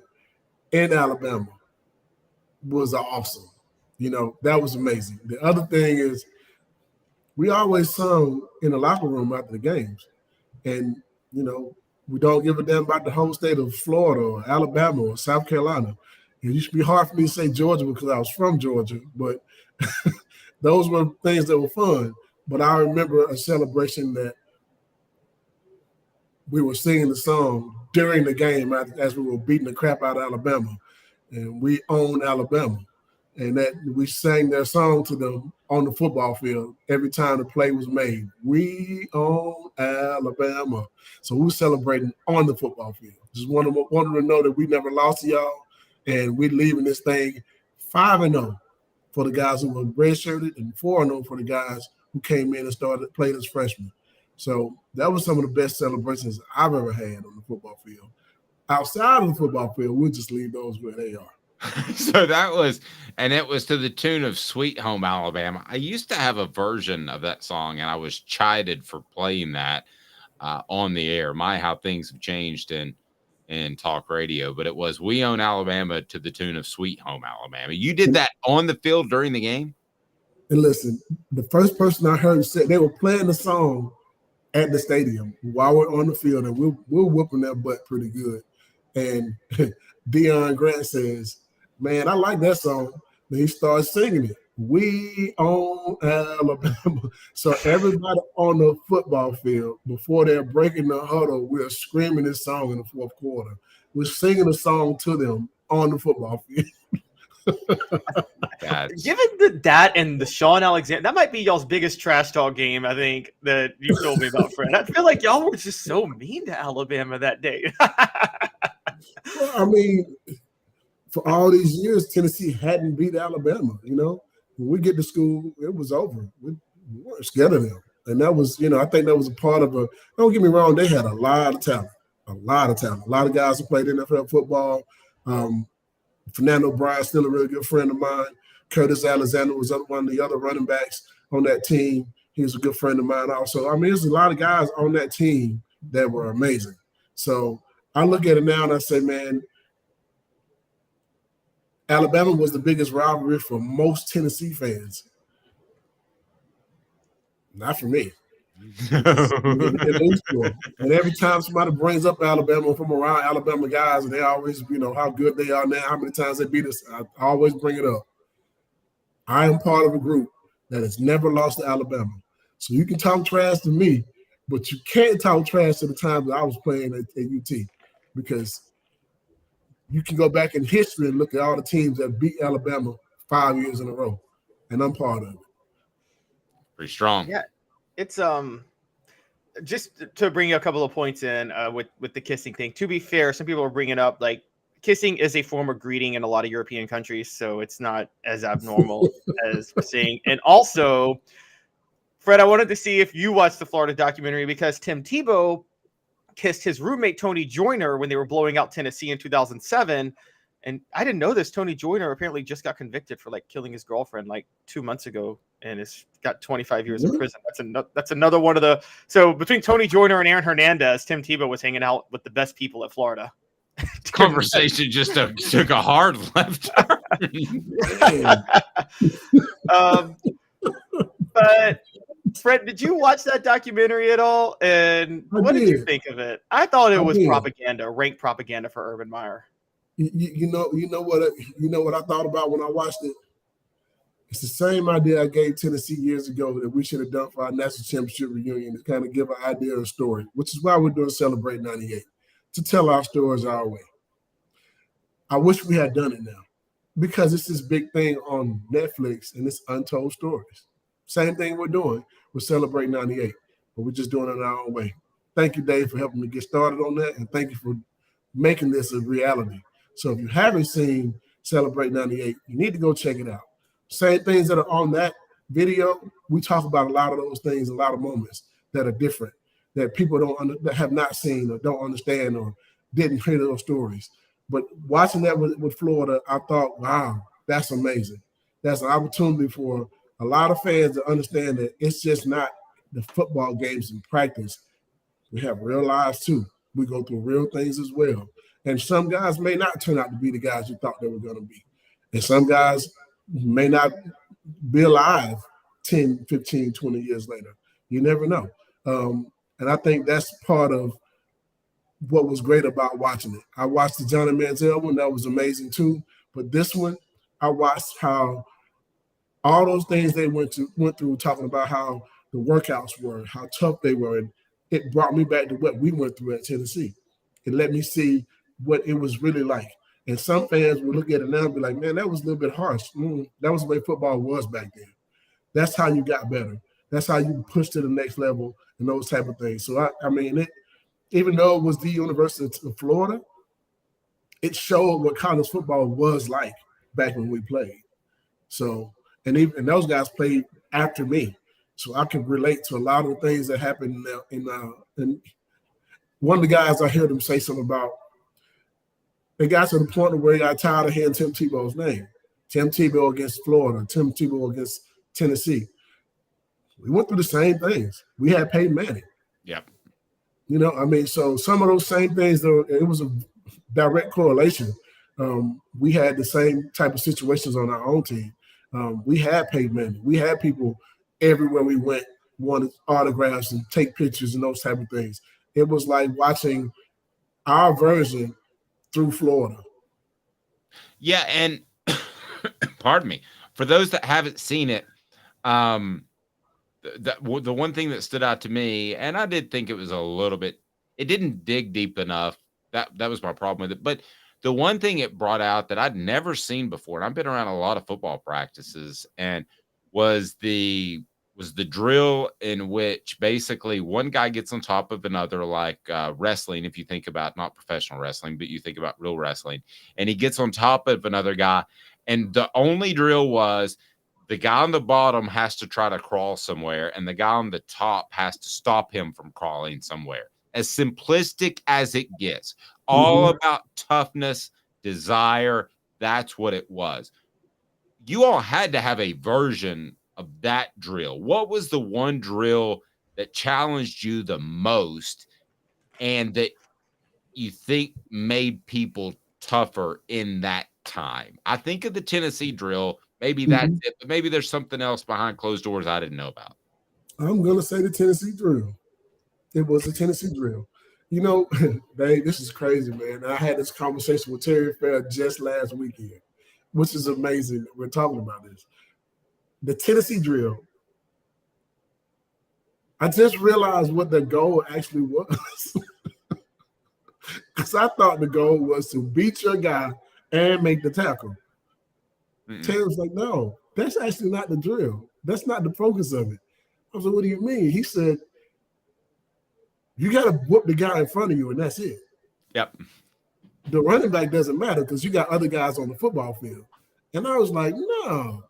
in Alabama was awesome. You know, that was amazing. The other thing is we always sung in the locker room after the games. And, you know, we don't give a damn about the whole state of Florida or Alabama or South Carolina. It used to be hard for me to say Georgia because I was from Georgia, but those were things that were fun. But I remember a celebration that we were singing the song during the game as we were beating the crap out of Alabama. And we owned Alabama. And that we sang their song to them on the football field every time the play was made. We own Alabama. So we were celebrating on the football field. Just wanted to know that we never lost to y'all, and we're leaving this thing 5-0. for the guys who were redshirted and 4-0 for the guys who came in and played as freshmen. So that was some of the best celebrations I've ever had on the football field. Outside of the football field, we'll just leave those where they are. So it was to the tune of Sweet Home Alabama. I used to have a version of that song, and I was chided for playing that on the air. How things have changed in talk radio. But it was We Own Alabama to the tune of Sweet Home Alabama. You did that on the field during the game? And listen, the first person I heard said they were playing the song at the stadium while we're on the field, and we're whooping their butt pretty good. And Deion Grant says, man, I like that song. Then he starts singing it. We own Alabama. So everybody on the football field, before they're breaking the huddle, we're screaming this song in the fourth quarter. We're singing the song to them on the football field. Given that and the Sean Alexander, that might be y'all's biggest trash talk game, I think, that you told me about, Fred. I feel like y'all were just so mean to Alabama that day. Well, I mean, for all these years, Tennessee hadn't beat Alabama, When we get to school, it was over. We weren't scared of them. And that was, I think that was a part of don't get me wrong, they had a lot of talent. A lot of guys who played NFL football. Fernando Bryant, still a really good friend of mine. Curtis Alexander was one of the other running backs on that team. He was a good friend of mine also. I mean, there's a lot of guys on that team that were amazing. So I look at it now and I say, man, Alabama was the biggest rivalry for most Tennessee fans. Not for me. And every time somebody brings up Alabama from around Alabama guys, and they always, how good they are now, how many times they beat us, I always bring it up. I am part of a group that has never lost to Alabama. So you can talk trash to me, but you can't talk trash to the time that I was playing at UT, because you can go back in history and look at all the teams that beat Alabama 5 years in a row, and I'm part of it. Pretty strong. Yeah, it's just to bring a couple of points in with the kissing thing. To be fair, some people are bringing up like kissing is a form of greeting in a lot of European countries, so it's not as abnormal as we're saying. And also, Fred, I wanted to see if you watched the Florida documentary, because Tim Tebow kissed his roommate Tony Joyner when they were blowing out Tennessee in 2007. And I didn't know this. Tony Joyner apparently just got convicted for killing his girlfriend 2 months ago, and has got 25 years in prison. That's another one of the. So between Tony Joyner and Aaron Hernandez, Tim Tebow was hanging out with the best people at Florida. Conversation just took a hard left turn. But Fred, did you watch that documentary at all? And what did you think of it? I thought it was propaganda, rank propaganda for Urban Meyer. You know what I thought about when I watched it? It's the same idea I gave Tennessee years ago that we should have done for our national championship reunion, to kind of give an idea of a story, which is why we're doing Celebrate 98, to tell our stories our way. I wish we had done it now, because it's this big thing on Netflix and it's untold stories. Same thing we're doing with Celebrate 98, but we're just doing it our own way. Thank you, Dave, for helping me get started on that, and thank you for making this a reality. So if you haven't seen Celebrate 98, you need to go check it out. Same things that are on that video, we talk about a lot of those things, a lot of moments that are different, that people that have not seen or don't understand or didn't hear those stories. But watching that with Florida, I thought, wow, that's amazing. That's an opportunity for a lot of fans to understand that it's just not the football games in practice. We have real lives too. We go through real things as well. And some guys may not turn out to be the guys you thought they were going to be. And some guys may not be alive 10, 15, 20 years later. You never know. And I think that's part of what was great about watching it. I watched the Johnny Manziel one. That was amazing too. But this one, I watched how all those things they went through, talking about how the workouts were, how tough they were. And it brought me back to what we went through at Tennessee. It let me see what it was really like. And some fans will look at it now and be like, man, that was a little bit harsh. That was the way football was back then. That's how you got better. That's how you pushed to the next level and those type of things. So, I mean, even though it was the University of Florida, it showed what college football was like back when we played. So and those guys played after me, so I can relate to a lot of the things that happened and one of the guys, I heard him say something about, they got to the point where he got tired of hearing Tim Tebow's name. Tim Tebow against Florida, Tim Tebow against Tennessee. We went through the same things. We had Peyton Manning. Yep. You know, I mean, so some of those same things, though, it was a direct correlation. We had the same type of situations on our own team. We had Peyton Manning. We had people everywhere we went wanted autographs and take pictures and those type of things. It was like watching our version through Florida. Yeah, and pardon me, for those that haven't seen it, the one thing that stood out to me, and I did think it was a little bit, it didn't dig deep enough. That was my problem with it. But the one thing it brought out that I'd never seen before, and I've been around a lot of football practices, and was the drill in which basically one guy gets on top of another, like wrestling, if you think about not professional wrestling, but you think about real wrestling, and he gets on top of another guy. And the only drill was the guy on the bottom has to try to crawl somewhere, and the guy on the top has to stop him from crawling somewhere. As simplistic as it gets, all about toughness, desire. That's what it was. You all had to have a version of that drill. What was the one drill that challenged you the most and that you think made people tougher in that time? I think of the Tennessee drill. Maybe that's it, but maybe there's something else behind closed doors I didn't know about. I'm going to say the Tennessee drill. It was the Tennessee drill. You know, Dave, this is crazy, man. I had this conversation with Terry Fair just last weekend, which is amazing. We're talking about this. The Tennessee drill, I just realized what the goal actually was. Because I thought the goal was to beat your guy and make the tackle. Terry was like, no, that's actually not the drill. That's not the focus of it. I was like, what do you mean? He said, you got to whoop the guy in front of you, and that's it. Yep. The running back doesn't matter because you got other guys on the football field. And I was like, no.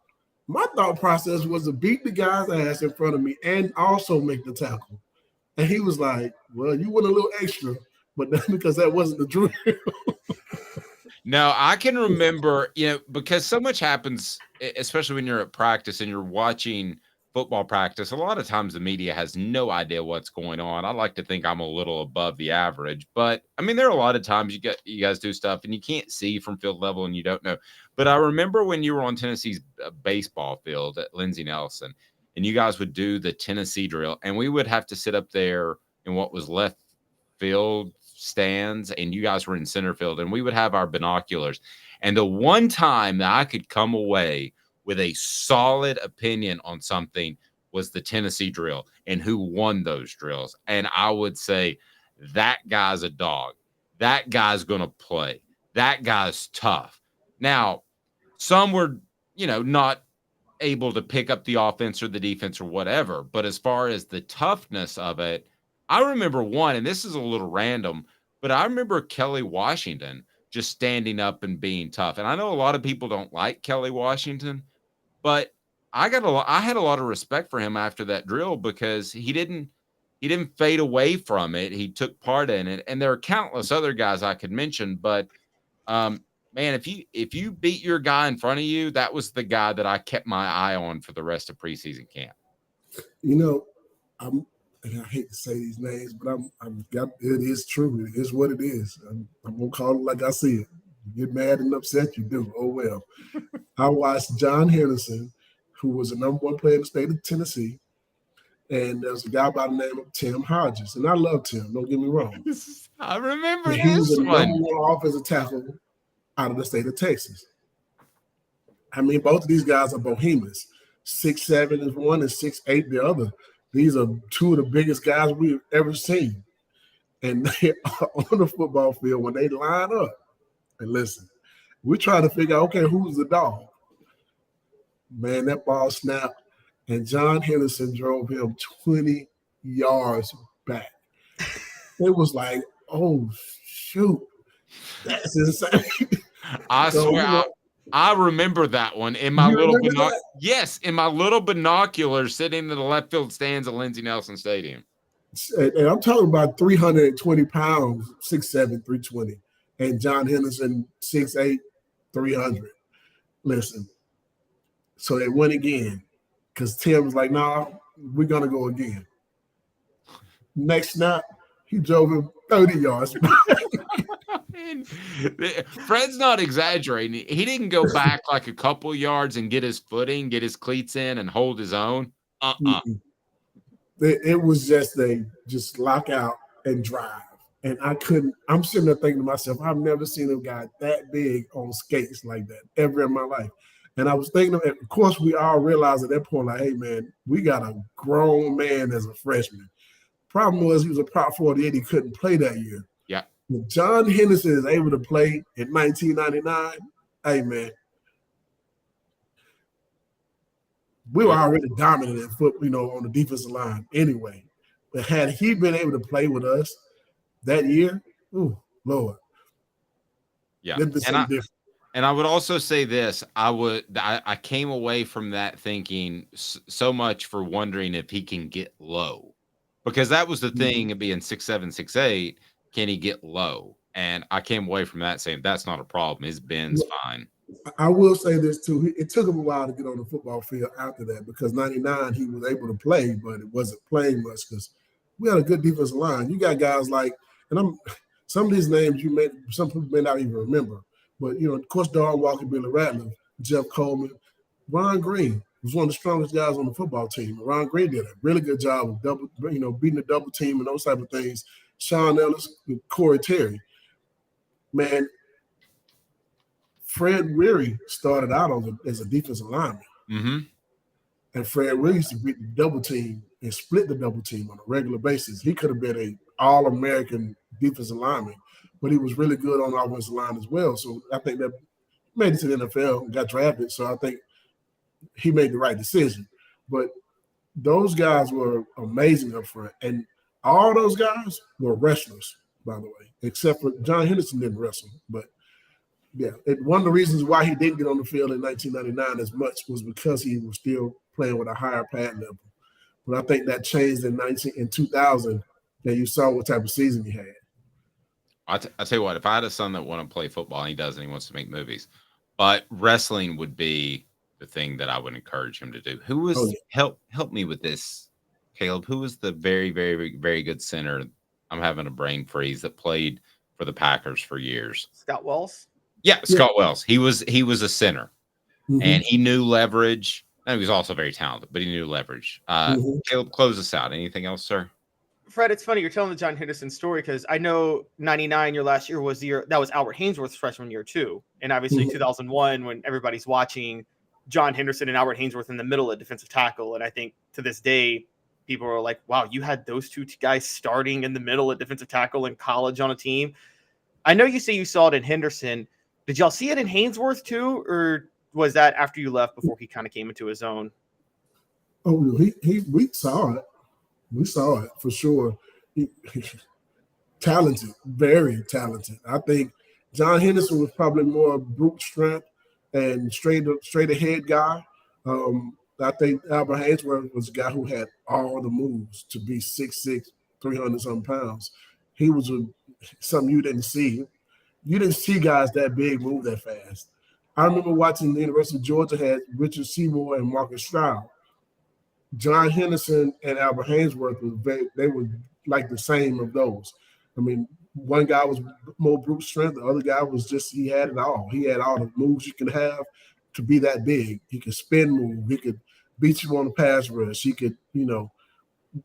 My thought process was to beat the guy's ass in front of me and also make the tackle. And he was like, well, you went a little extra, but that's because that wasn't the drill. No, I can remember, because so much happens, especially when you're at practice and you're watching football practice. A lot of times the media has no idea what's going on. I like to think I'm a little above the average, but I mean, there are a lot of times you guys do stuff and you can't see from field level and you don't know. But I remember when you were on Tennessee's baseball field at Lindsey Nelson and you guys would do the Tennessee drill and we would have to sit up there in what was left field stands and you guys were in center field and we would have our binoculars. And the one time that I could come away with a solid opinion on something was the Tennessee drill and who won those drills. And I would say that guy's a dog. That guy's going to play. That guy's tough. Now, some were, not able to pick up the offense or the defense or whatever. But as far as the toughness of it, I remember one, and this is a little random, but I remember Kelly Washington just standing up and being tough. And I know a lot of people don't like Kelly Washington, but I had a lot of respect for him after that drill because he didn't fade away from it. He took part in it. And there are countless other guys I could mention, but man, if you beat your guy in front of you, that was the guy that I kept my eye on for the rest of preseason camp. I hate to say these names, but it is true. It is what it is. I'm gonna call it like I see it. You get mad and upset, you do. Oh well. I watched John Henderson, who was the #1 player in the state of Tennessee, and there's a guy by the name of Tim Hodges, and I love Tim. Don't get me wrong. I remember and this he was the one. #1 offensive tackle out of the state of Texas. I mean, both of these guys are behemoths. 6'7" is one and 6'8" the other. These are two of the biggest guys we've ever seen. And they are on the football field when they line up. And listen, we're trying to figure out, okay, who's the dog? Man, that ball snapped, and John Henderson drove him 20 yards back. It was like, oh, shoot. That's insane. I swear, I remember that one in my You little remember that? Yes, in my little binocular sitting in the left field stands of Lindsey Nelson Stadium. And I'm talking about 320 pounds, 6'7", 320. And John Henderson, 6'8", 300. Listen, so they went again because Tim was like, nah, we're going to go again. Next snap, he drove him 30 yards. Fred's not exaggerating. He didn't go back like a couple yards and get his footing, get his cleats in, and hold his own. It was just lock out and drive. And I'm sitting there thinking to myself, I've never seen a guy that big on skates like that ever in my life. And I was thinking, of course, we all realized at that point, like, hey, man, we got a grown man as a freshman. Problem was he was a Prop 48. He couldn't play that year. Yeah. When John Henderson is able to play in 1999, hey, man, we were already dominant in foot, on the defensive line anyway. But had he been able to play with us that year, ooh, Lord. Yeah. And I would also say this. I came away from that thinking so much for wondering if he can get low. Because that was the thing of being 6'7", 6'8". Can he get low? And I came away from that saying that's not a problem. His bend's fine. I will say this too. It took him a while to get on the football field after that because 99 he was able to play, but it wasn't playing much because we had a good defensive line. You got guys like, and some of these names some people may not even remember, but of course, Darren Walker, Billy Ratliff, Jeff Coleman, Ron Green was one of the strongest guys on the football team. Ron Green did a really good job of beating the double team and those type of things. Sean Ellis, Corey Terry. Man, Fred Weary started out as a defensive lineman. Mm-hmm. And Fred Weary used to beat the double team and split the double team on a regular basis. He could have been an all-American defensive lineman, but he was really good on the offensive line as well. So I think that made it to the NFL and got drafted. So I think he made the right decision. But those guys were amazing up front. And all those guys were wrestlers, by the way, except for John Henderson didn't wrestle. But, yeah, one of the reasons why he didn't get on the field in 1999 as much was because he was still playing with a higher pad level. But I think that changed in 2000, and you saw what type of season he had. I tell you what, if I had a son that wanted to play football and he doesn't, he wants to make movies. But wrestling would be the thing that I would encourage him to do. Who was help me with this, Caleb? Who was the very, very, very good center? I'm having a brain freeze that played for the Packers for years. Scott Wells. Yeah, Scott Wells. He was a center, and he knew leverage. And he was also very talented, but he knew leverage. Caleb, close us out. Anything else, sir? Fred, it's funny you're telling the John Henderson story because I know 99, your last year was the year that was Albert Haynesworth's freshman year too, and obviously 2001 when everybody's watching John Henderson and Albert Haynesworth in the middle of defensive tackle, and I think to this day people are like, "Wow, you had those two guys starting in the middle of defensive tackle in college on a team." I know you say you saw it in Henderson. Did y'all see it in Haynesworth too, or was that after you left before he kind of came into his own? Oh, we saw it. We saw it for sure. Talented, very talented. I think John Henderson was probably more brute strength and straight ahead guy. I think Albert Haynesworth was a guy who had all the moves to be 6'6", 300-something pounds. He was something you didn't see. You didn't see guys that big move that fast. I remember watching the University of Georgia had Richard Seymour and Marcus Stroud. John Henderson and Albert Haynesworth they were like the same of those. I mean, one guy was more brute strength, the other guy was he had it all. He had all the moves you can have to be that big. He could spin move, he could beat you on the pass rush, he could,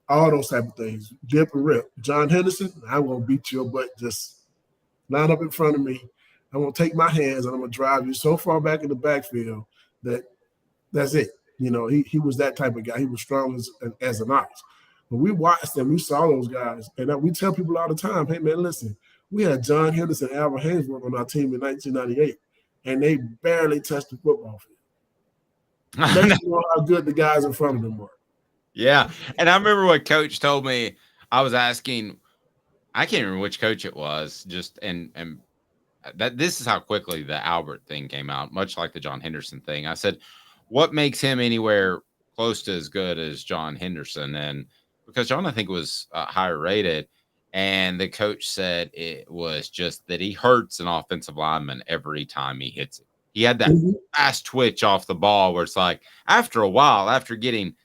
all those type of things. Dip and rip. John Henderson, I'm gonna beat your butt, just line up in front of me. I'm gonna take my hands and I'm gonna drive you so far back in the backfield that's it. He was that type of guy. He was strong as an ox. When we watched them, we saw those guys. And we tell people all the time, hey, man, listen, we had John Henderson and Albert Haynesworth on our team in 1998, and they barely touched the football field. They know how good the guys in front of them were. Yeah. And I remember what Coach told me. I was asking, I can't remember which coach it was, and this is how quickly the Albert thing came out, much like the John Henderson thing. I said, what makes him anywhere close to as good as John Henderson? And because John, I think, was higher rated, and the coach said it was just that he hurts an offensive lineman every time he hits it. He had that fast twitch off the ball where it's like, after a while, after getting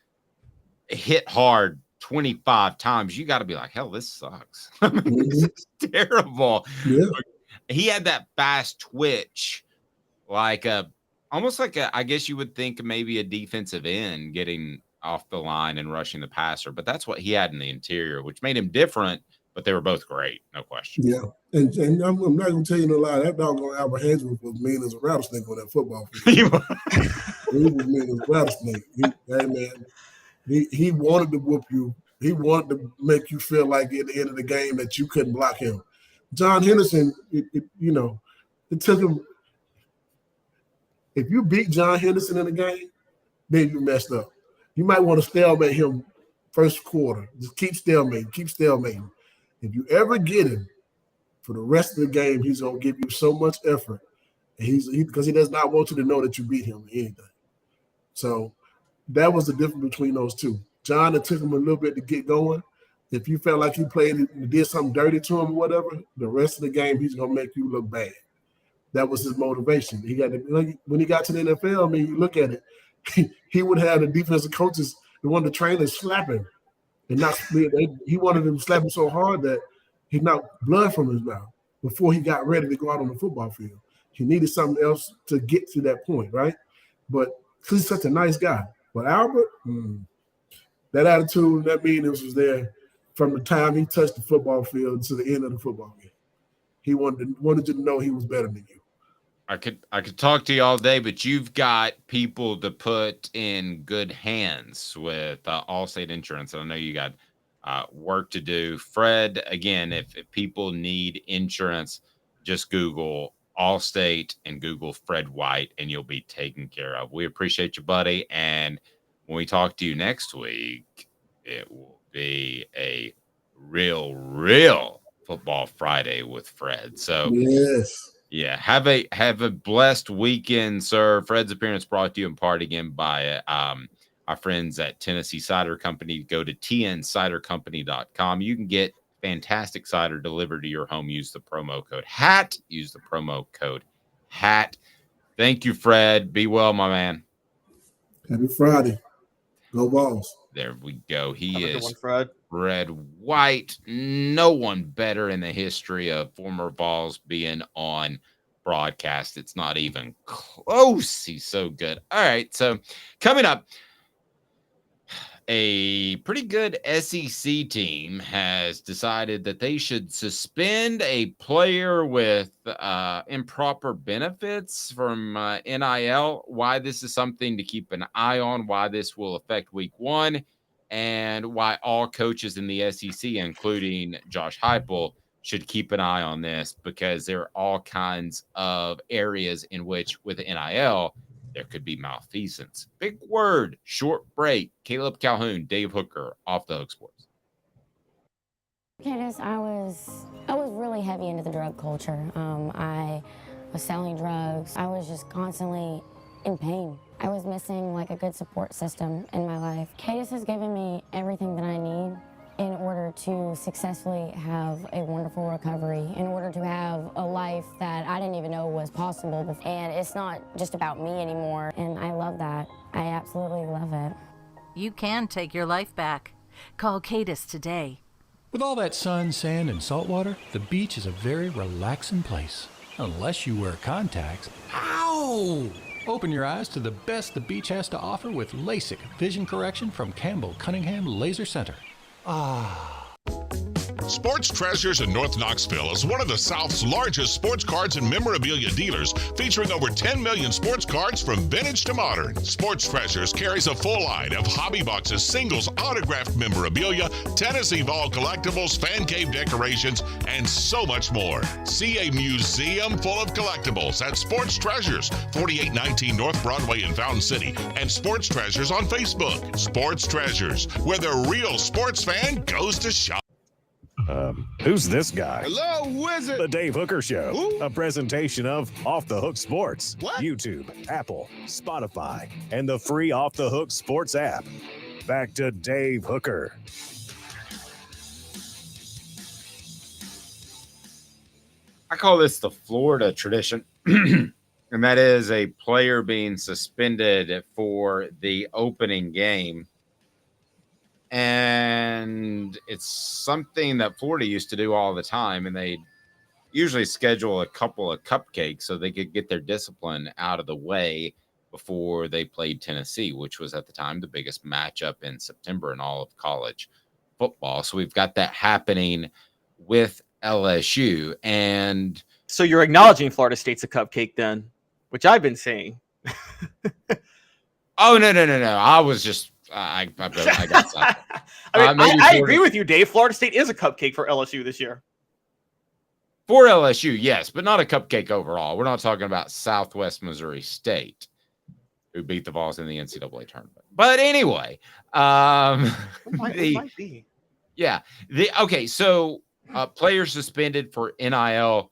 hit hard 25 times, you got to be like, hell, this sucks. I mean, this is terrible. Yeah. He had that fast twitch, like almost like I guess you would think maybe a defensive end getting off the line and rushing the passer, but that's what he had in the interior, which made him different, but they were both great, no question. Yeah, and I'm not going to tell you no lie, that doggone Albert Haynesworth was mean as a rattlesnake on that football field. He was mean as a rattlesnake. He wanted to whoop you. He wanted to make you feel like at the end of the game that you couldn't block him. John Henderson, it took him. If you beat John Henderson in a game, then you messed up. You might want to stalemate him first quarter. Just keep stalemating. If you ever get him for the rest of the game, he's going to give you so much effort. And because he does not want you to know that you beat him in anything. So that was the difference between those two. John, it took him a little bit to get going. If you felt like he did something dirty to him or whatever, the rest of the game, he's going to make you look bad. That was his motivation. When he got to the NFL, I mean, you look at it, he would have the defensive coaches, the trainers slap him. And he wanted them to slap him so hard that he knocked blood from his mouth before he got ready to go out on the football field. He needed something else to get to that point, right? But he's such a nice guy. But Albert, that attitude, that meanness was there from the time he touched the football field to the end of the football game. He wanted you to know he was better than you. I could talk to you all day, but you've got people to put in good hands with Allstate Insurance. And I know you got work to do. Fred, again, if people need insurance, just Google Allstate and Google Fred White, and you'll be taken care of. We appreciate you, buddy. And when we talk to you next week, it will be a real Football Friday with Fred. So yes. Yeah, have a blessed weekend, sir. Fred's appearance brought to you in part again by our friends at Tennessee Cider Company. Go to tncidercompany.com. You can get fantastic cider delivered to your home. Use the promo code HAT. Thank you, Fred. Be well, my man. Happy Friday. Go Vols. There we go. He is Fred White. No one better in the history of former Vols being on broadcast. It's not even close. He's so good. All right. So coming up, a pretty good SEC team has decided that they should suspend a player with improper benefits from NIL. Why this is something to keep an eye on, why this will affect week one, and why all coaches in the SEC, including Josh Heupel, should keep an eye on this, because there are all kinds of areas in which with NIL, there could be malfeasance. Big word, short break. Caleb Calhoun, Dave Hooker, Off the Hook Sports. Candace, I was really heavy into the drug culture. I was selling drugs. I was just constantly in pain. I was missing like a good support system in my life. Candace has given me everything that I need in order to successfully have a wonderful recovery, in order to have a life that I didn't even know was possible. And it's not just about me anymore, and I love that. I absolutely love it. You can take your life back. Call Cadis today. With all that sun, sand, and salt water, the beach is a very relaxing place. Unless you wear contacts. Ow! Open your eyes to the best the beach has to offer with LASIK vision correction from Campbell Cunningham Laser Center. Sports Treasures in North Knoxville is one of the South's largest sports cards and memorabilia dealers, featuring over 10 million sports cards from vintage to modern. Sports Treasures carries a full line of hobby boxes, singles, autographed memorabilia, Tennessee Vol collectibles, fan cave decorations, and so much more. See a museum full of collectibles at Sports Treasures, 4819 North Broadway in Fountain City, and Sports Treasures on Facebook. Sports Treasures, where the real sports fan goes to shop. Who's this guy? Hello, who is it? The Dave Hooker Show, Who? a presentation of Off the Hook Sports, What? YouTube, Apple, Spotify, and the free Off the Hook Sports app. Back to Dave Hooker. I call this the Florida tradition, and that is a player being suspended for the opening game. And it's something that Florida used to do all the time, and they usually schedule a couple of cupcakes so they could get their discipline out of the way before they played Tennessee, which was at the time the biggest matchup in September in all of college football. So we've got that happening with LSU. And so you're acknowledging Florida State's a cupcake then, which I've been saying. Oh, no. I was just, I got something. I agree with you, Dave. Florida State is a cupcake for LSU this year. For LSU, yes, but not a cupcake overall. We're not talking about Southwest Missouri State, who beat the Vols in the NCAA tournament. But anyway, It might be. Yeah. Okay, so players suspended for NIL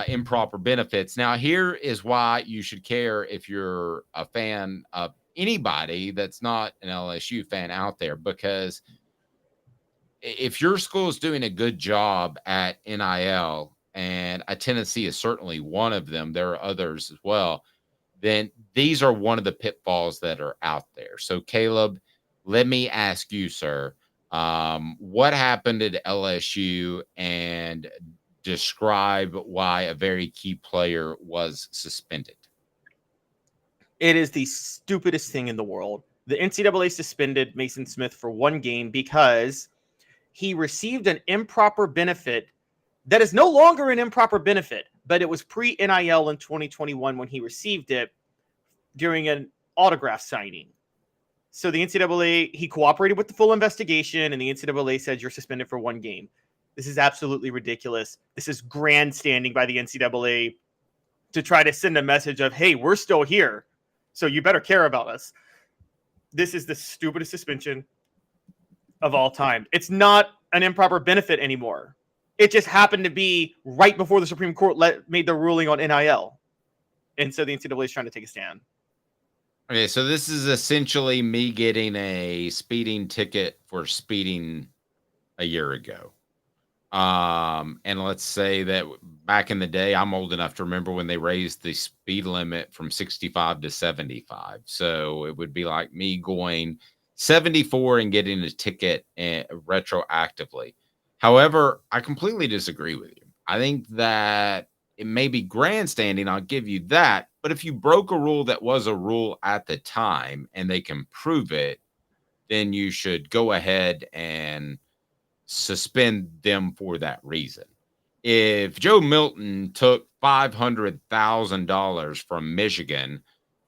improper benefits. Now, here is why you should care if you're a fan of anybody that's not an LSU fan out there, because if your school is doing a good job at NIL, and Tennessee is certainly one of them, there are others as well, then these are one of the pitfalls that are out there. So, Caleb, let me ask you, sir, what happened at LSU, and describe why a very key player was suspended. It is the stupidest thing in the world. The NCAA suspended Mason Smith for one game because he received an improper benefit that is no longer an improper benefit, but it was pre-NIL in 2021 when he received it during an autograph signing. So the NCAA, he cooperated with the full investigation, and the NCAA said you're suspended for one game. This is absolutely ridiculous. This is grandstanding by the NCAA to try to send a message of, hey, we're still here, so you better care about us. This is the stupidest suspension of all time. It's not an improper benefit anymore. It just happened to be right before the Supreme Court made the ruling on NIL. And so the NCAA is trying to take a stand. Okay, so this is essentially me getting a speeding ticket for speeding a year ago. And let's say that back in the day, I'm old enough to remember when they raised the speed limit from 65 to 75. So it would be like me going 74 and getting a ticket retroactively. However, I completely disagree with you. I think that it may be grandstanding, I'll give you that. But if you broke a rule that was a rule at the time and they can prove it, then you should go ahead and suspend them for that reason. If Joe Milton took $500,000 from Michigan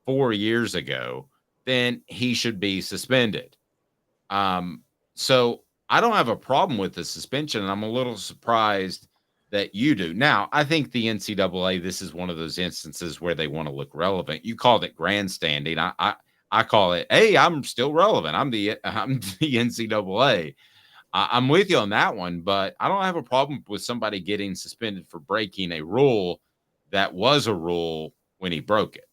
4 years ago, then he should be suspended. So I don't have a problem with the suspension, and I'm a little surprised that you do. Now, I think the NCAA, this is one of those instances where they want to look relevant. You called it grandstanding. I call it, hey, I'm still relevant. I'm the NCAA. I'm with you on that one, but I don't have a problem with somebody getting suspended for breaking a rule that was a rule when he broke it.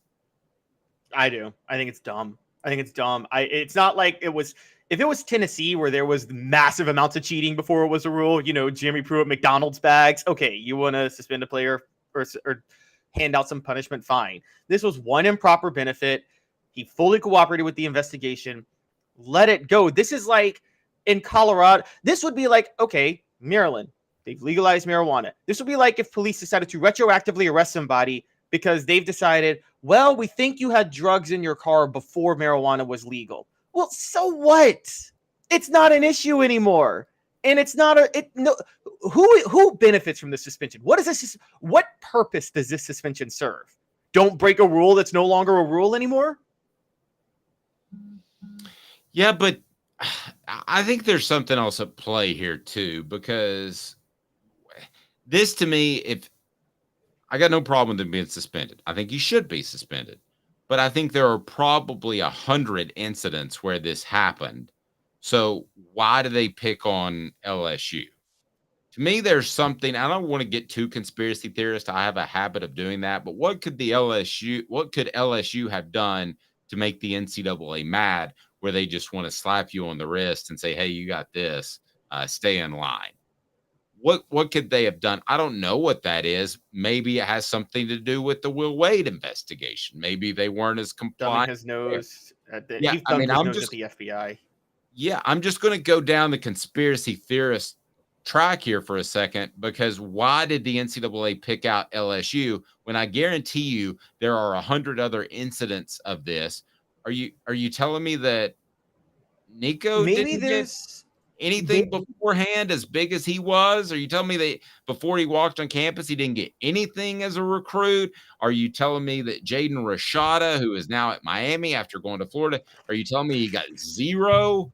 I do. I think it's dumb. It's not like it was. If it was Tennessee where there was massive amounts of cheating before it was a rule, Jimmy Pruitt, McDonald's bags, okay, you want to suspend a player or hand out some punishment, fine. This was one improper benefit. He fully cooperated with the investigation. Let it go. This is like in Colorado. This would be like, okay, Maryland, they've legalized marijuana. This would be like if police decided to retroactively arrest somebody because they've decided, well, we think you had drugs in your car before marijuana was legal. Well, so what? It's not an issue anymore. And it's not who benefits from the suspension? What purpose does this suspension serve? Don't break a rule that's no longer a rule anymore? Yeah, but I think there's something else at play here too, because this to me, if I got no problem with him being suspended, I think he should be suspended. But I think there are probably 100 incidents where this happened. So why do they pick on LSU? To me, there's something. I don't want to get too conspiracy theorist. I have a habit of doing that. But what could LSU have done to make the NCAA mad, where they just want to slap you on the wrist and say, "Hey, you got this. Stay in line." What could they have done? I don't know what that is. Maybe it has something to do with the Will Wade investigation. Maybe they weren't as compliant. His nose. Yeah, He's I mean, his I'm nose just at the FBI. Yeah, I'm just going to go down the conspiracy theorist track here for a second, because why did the NCAA pick out LSU when I guarantee you there are 100 other incidents of this? Are you telling me that Nico didn't get anything beforehand as big as he was? Are you telling me that before he walked on campus, he didn't get anything as a recruit? Are you telling me that Jaden Rashada, who is now at Miami after going to Florida, are you telling me he got zero?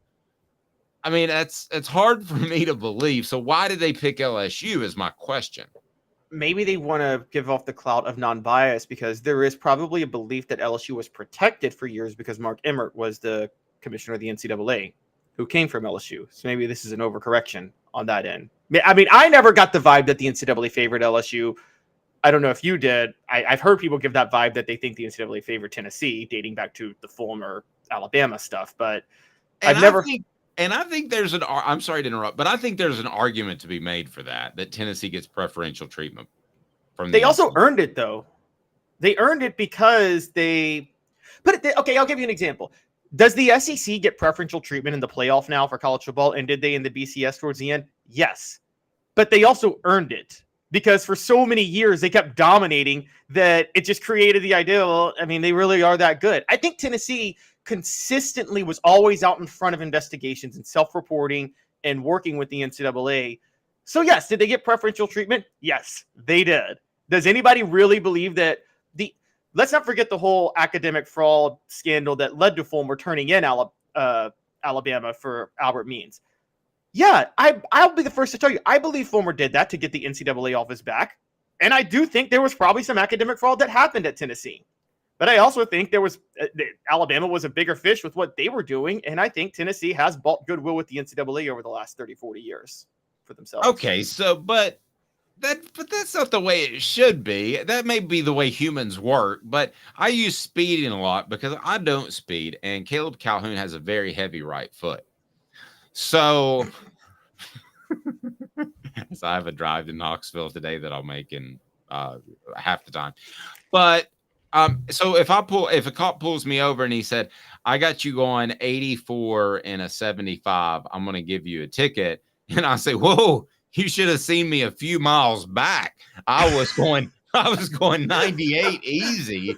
I mean, it's hard for me to believe. So why did they pick LSU is my question. Maybe they want to give off the clout of non-bias, because there is probably a belief that LSU was protected for years because Mark Emmert was the commissioner of the NCAA who came from LSU. So maybe this is an overcorrection on that end. I mean, I never got the vibe that the NCAA favored LSU. I don't know if you did. I've heard people give that vibe that they think the NCAA favored Tennessee, dating back to the former Alabama stuff. But I think there's I'm sorry to interrupt, but I think there's an argument to be made for that Tennessee gets preferential treatment from they also earned it, though. They earned it because okay, I'll give you an example. Does the SEC get preferential treatment in the playoff now for college football? And did they in the BCS towards the end? Yes. But they also earned it, because for so many years they kept dominating that it just created the idea, well, I mean, they really are that good. I think Tennessee consistently was always out in front of investigations and self-reporting and working with the NCAA. So yes, did they get preferential treatment? Yes, they did. Does anybody really believe that let's not forget the whole academic fraud scandal that led to Fulmer turning in Alabama for Albert Means. Yeah, I'll be the first to tell you, I believe Fulmer did that to get the NCAA off his back. And I do think there was probably some academic fraud that happened at Tennessee. But I also think there was Alabama was a bigger fish with what they were doing. And I think Tennessee has bought goodwill with the NCAA over the last 30, 40 years for themselves. Okay, so but that's not the way it should be. That may be the way humans work, but I use speeding a lot because I don't speed, and Caleb Calhoun has a very heavy right foot. So I have a drive to Knoxville today that I'll make in half the time. But so if a cop pulls me over and he said, "I got you going 84 in a 75, I'm going to give you a ticket," and I say, "Whoa, you should have seen me a few miles back. I was going 98 easy.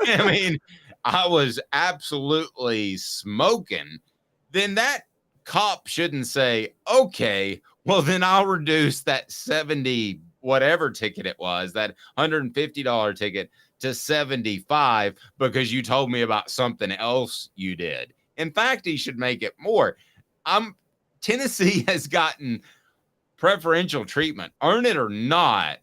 I mean, I was absolutely smoking." Then that cop shouldn't say, "Okay, well, then I'll reduce that 70 whatever ticket it was, that $150 ticket, to 75 because you told me about something else you did." In fact, he should make it more. Tennessee has gotten preferential treatment, earn it or not.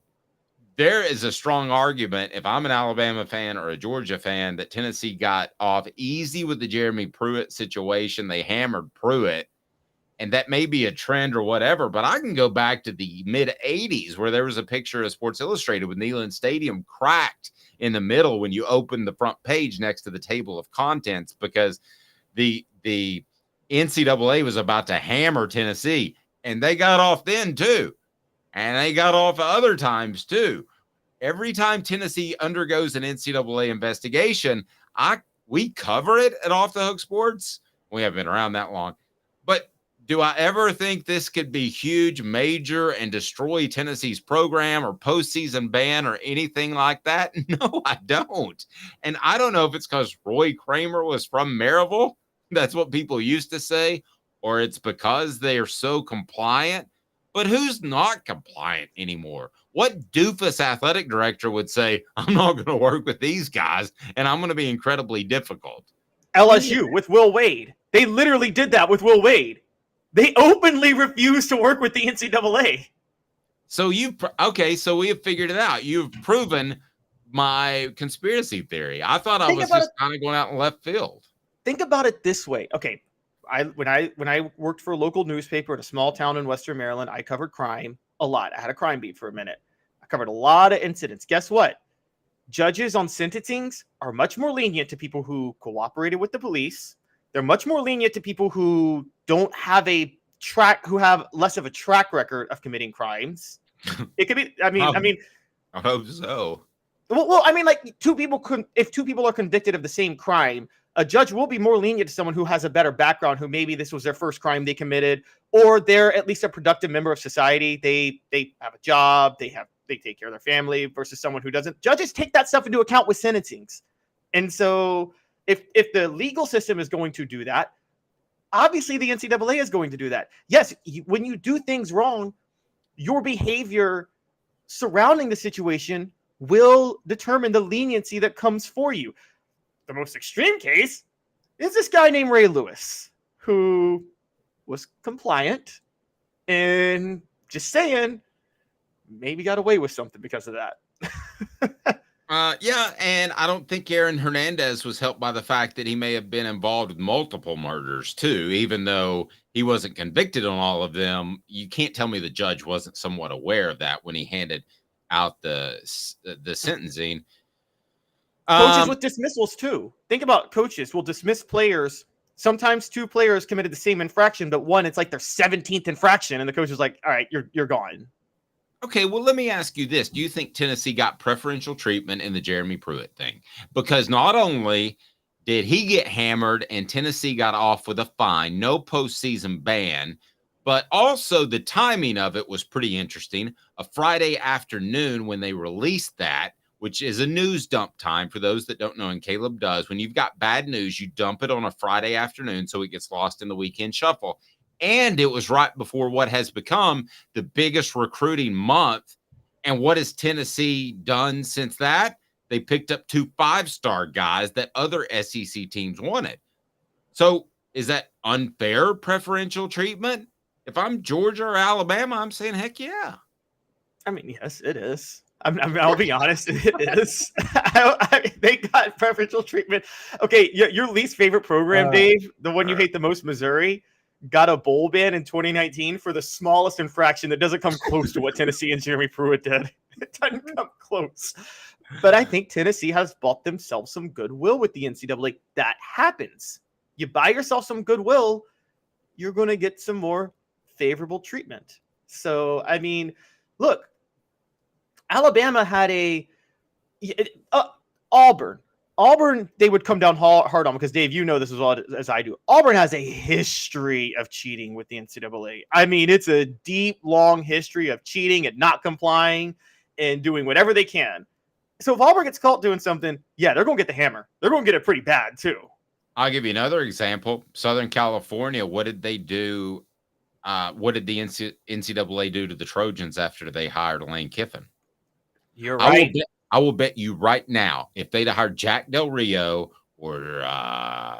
There is a strong argument, if I'm an Alabama fan or a Georgia fan, that Tennessee got off easy with the Jeremy Pruitt situation. They hammered Pruitt, and that may be a trend or whatever, but I can go back to the mid-'80s where there was a picture of Sports Illustrated with Neyland Stadium cracked in the middle when you open the front page next to the table of contents, because the NCAA was about to hammer Tennessee, and they got off then too. And they got off other times too. Every time Tennessee undergoes an NCAA investigation, we cover it at Off the Hook Sports. We haven't been around that long. But do I ever think this could be huge, major, and destroy Tennessee's program or postseason ban or anything like that? No, I don't. And I don't know if it's because Roy Kramer was from Maryville. That's what people used to say. Or it's because they are so compliant. But who's not compliant anymore? What doofus athletic director would say, "I'm not going to work with these guys, and I'm going to be incredibly difficult"? LSU with Will Wade. They literally did that with Will Wade. They openly refused to work with the NCAA. So so we have figured it out. You've proven my conspiracy theory. I thought I was just kind of going out in left field. Think about it this way. Okay. When I worked for a local newspaper in a small town in Western Maryland, I covered crime. a lot. I had a crime beat for a minute. I covered a lot of incidents. Guess what? Judges on sentencings are much more lenient to people who cooperated with the police. They're much more lenient to people who don't have who have less of a track record of committing crimes. It could be, I hope so. Well, I mean, like if two people are convicted of the same crime, a judge will be more lenient to someone who has a better background, who maybe this was their first crime they committed, or they're at least a productive member of society. They have a job, they take care of their family, versus someone who doesn't. Judges take that stuff into account with sentencings. And so if the legal system is going to do that, obviously the NCAA is going to do that. Yes, when you do things wrong, your behavior surrounding the situation will determine the leniency that comes for you. The most extreme case is this guy named Ray Lewis, who was compliant and just saying maybe got away with something because of that. Yeah, and I don't think Aaron Hernandez was helped by the fact that he may have been involved with multiple murders too, even though he wasn't convicted on all of them. You can't tell me the judge wasn't somewhat aware of that when he handed out the sentencing. Coaches with dismissals too. Think about coaches will dismiss players. Sometimes two players committed the same infraction, but one, it's like their 17th infraction, and the coach is like, all right, you're gone. Okay, well, let me ask you this. Do you think Tennessee got preferential treatment in the Jeremy Pruitt thing? Because not only did he get hammered and Tennessee got off with a fine, no postseason ban, but also the timing of it was pretty interesting. A Friday afternoon when they released that, which is a news dump time for those that don't know, and Caleb does. When you've got bad news, you dump it on a Friday afternoon so it gets lost in the weekend shuffle. And it was right before what has become the biggest recruiting month. And what has Tennessee done since that? They picked up 2 5-star guys that other SEC teams wanted. So is that unfair preferential treatment? If I'm Georgia or Alabama, I'm saying, heck yeah. I mean, yes, it is. I'll be honest, it is. They got preferential treatment. Okay, your least favorite program, Dave, the one you hate the most, Missouri, got a bowl ban in 2019 for the smallest infraction that doesn't come close to what Tennessee and Jeremy Pruitt did. It doesn't come close. But I think Tennessee has bought themselves some goodwill with the NCAA. That happens. You buy yourself some goodwill, you're going to get some more favorable treatment. So, I mean, look, Alabama had Auburn, they would come down hard on because, Dave, you know this as well as I do. Auburn has a history of cheating with the NCAA. I mean, it's a deep, long history of cheating and not complying and doing whatever they can. So if Auburn gets caught doing something, yeah, they're going to get the hammer. They're going to get it pretty bad, too. I'll give you another example. Southern California, what did they do? What did the NCAA do to the Trojans after they hired Lane Kiffin? You're right. I will bet you right now, if they'd have hired Jack Del Rio or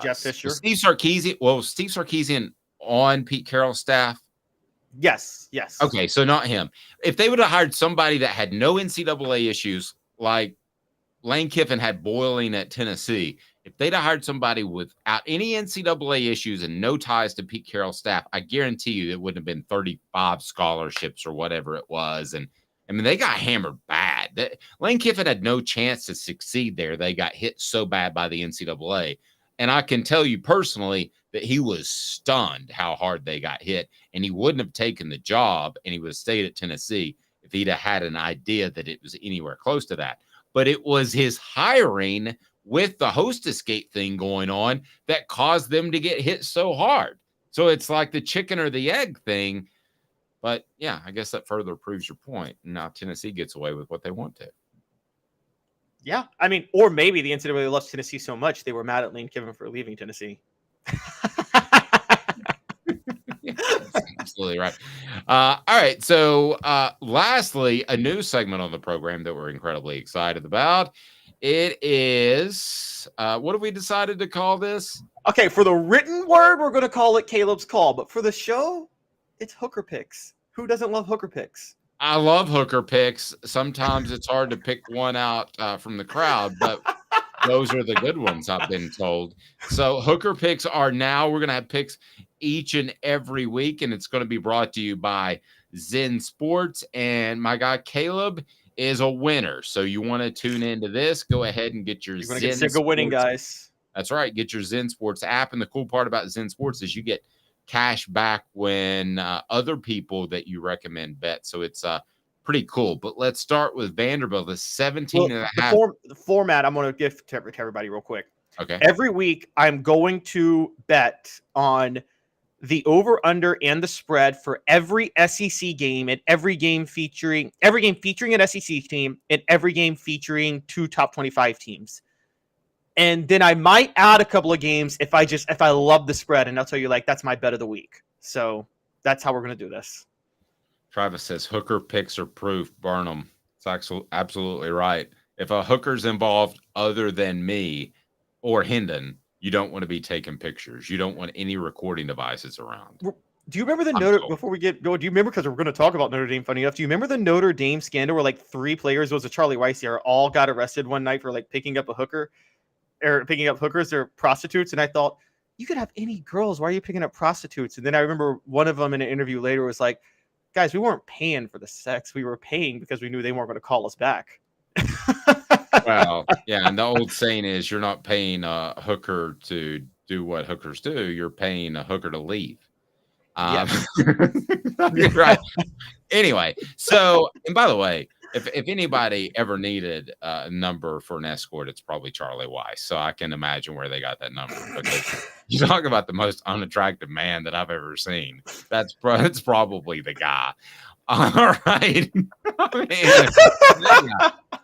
Jeff Fisher, Steve Sarkisian. Well, Steve Sarkisian on Pete Carroll's staff. Yes. Okay, so not him. If they would have hired somebody that had no NCAA issues, like Lane Kiffin had boiling at Tennessee, if they'd have hired somebody without any NCAA issues and no ties to Pete Carroll's staff, I guarantee you it wouldn't have been 35 scholarships or whatever it was. And I mean, they got hammered bad. Lane Kiffin had no chance to succeed there. They got hit so bad by the NCAA. And I can tell you personally that he was stunned how hard they got hit. And he wouldn't have taken the job and he would have stayed at Tennessee if he'd have had an idea that it was anywhere close to that. But it was his hiring with the hostess gate thing going on that caused them to get hit so hard. So it's like the chicken or the egg thing. But, yeah, I guess that further proves your point. Now Tennessee gets away with what they want to. Yeah, I mean, or maybe the NCAA loves Tennessee so much they were mad at Lane Kiffin for leaving Tennessee. Yeah, that's absolutely right. All right, so lastly, a new segment on the program that we're incredibly excited about. It is, what have we decided to call this? Okay, for the written word, we're going to call it Caleb's Call. But for the show, it's Hooker Picks. Who doesn't love Hooker Picks? I love Hooker Picks. Sometimes it's hard to pick one out from the crowd, but those are the good ones, I've been told. So Hooker Picks are now, we're going to have picks each and every week, and it's going to be brought to you by Zen Sports. And my guy Caleb is a winner. So you want to tune into this, go ahead and get your You're going Zen to get sick of winning, guys. That's right. Get your Zen Sports app. And the cool part about Zen Sports is you get cash back when other people that you recommend bet. So it's pretty cool. But let's start with Vanderbilt, the 17 and a half. The format I'm going to give to everybody real quick. Okay. Every week, I'm going to bet on the over/under and the spread for every SEC game and every game featuring an SEC team and every game featuring 2 top 25 teams. And then I might add a couple of games if I love the spread, and I'll tell you, like, that's my bet of the week. So that's how we're going to do this. Travis says Hooker picks are proof. Burn them. It's absolutely right. If a Hooker's involved other than me or Hendon, you don't want to be taking pictures. You don't want any recording devices around. Do you remember before we get going, do you remember, because we're going to talk about Notre Dame, funny enough, do you remember the Notre Dame scandal where like 3 players, it was a Charlie Weiss here, all got arrested one night for like picking up a hooker or picking up hookers or prostitutes? And I thought, you could have any girls. Why are you picking up prostitutes? And then I remember one of them in an interview later was like, guys, we weren't paying for the sex. We were paying because we knew they weren't going to call us back. Well, yeah, and the old saying is you're not paying a hooker to do what hookers do. You're paying a hooker to leave. Right. Anyway, so, and by the way, if anybody ever needed a number for an escort, it's probably Charlie Weiss. So I can imagine where they got that number. Because you talk about the most unattractive man that I've ever seen. That's probably the guy. All right.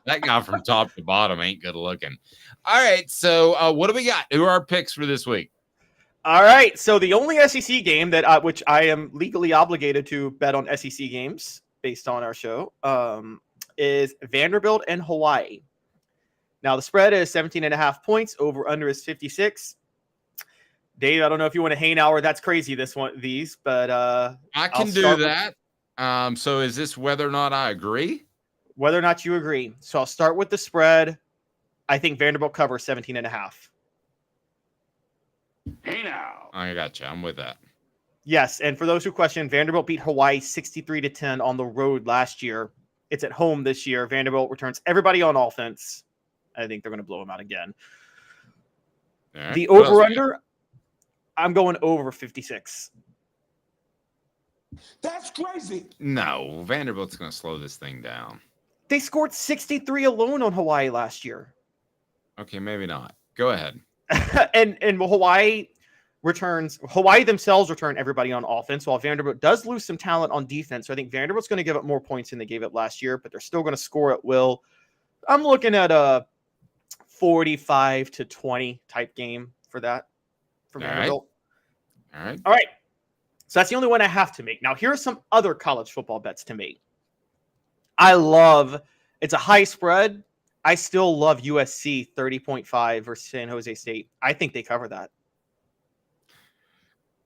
That guy from top to bottom ain't good looking. All right. So what do we got? Who are our picks for this week? All right. So the only SEC game that which I am legally obligated to bet on SEC games based on our show is Vanderbilt and Hawaii. Now the spread is 17.5 points. Over under is 56. Dave, I don't know if you want to hang hour. That's crazy. But I can do that. So is this whether or not I agree? Whether or not you agree. So I'll start with the spread. I think Vanderbilt covers 17.5. Hey now. I got you. I'm with that. Yes, and for those who question, Vanderbilt beat Hawaii 63-10 on the road last year. It's at home this year. Vanderbilt returns everybody on offense. I think they're going to blow them out again. Right. The over/under, I'm going over 56. That's crazy. No, Vanderbilt's going to slow this thing down. They scored 63 alone on Hawaii last year. Okay, maybe not. Go ahead. and Hawaii themselves return everybody on offense, while Vanderbilt does lose some talent on defense. So I think Vanderbilt's going to give up more points than they gave up last year, but they're still going to score at will. I'm looking at a 45-20 type game for that for Vanderbilt. All right. So that's the only one I have to make. Now, here are some other college football bets to make. It's a high spread. I still love USC 30.5 versus San Jose State. I think they cover that.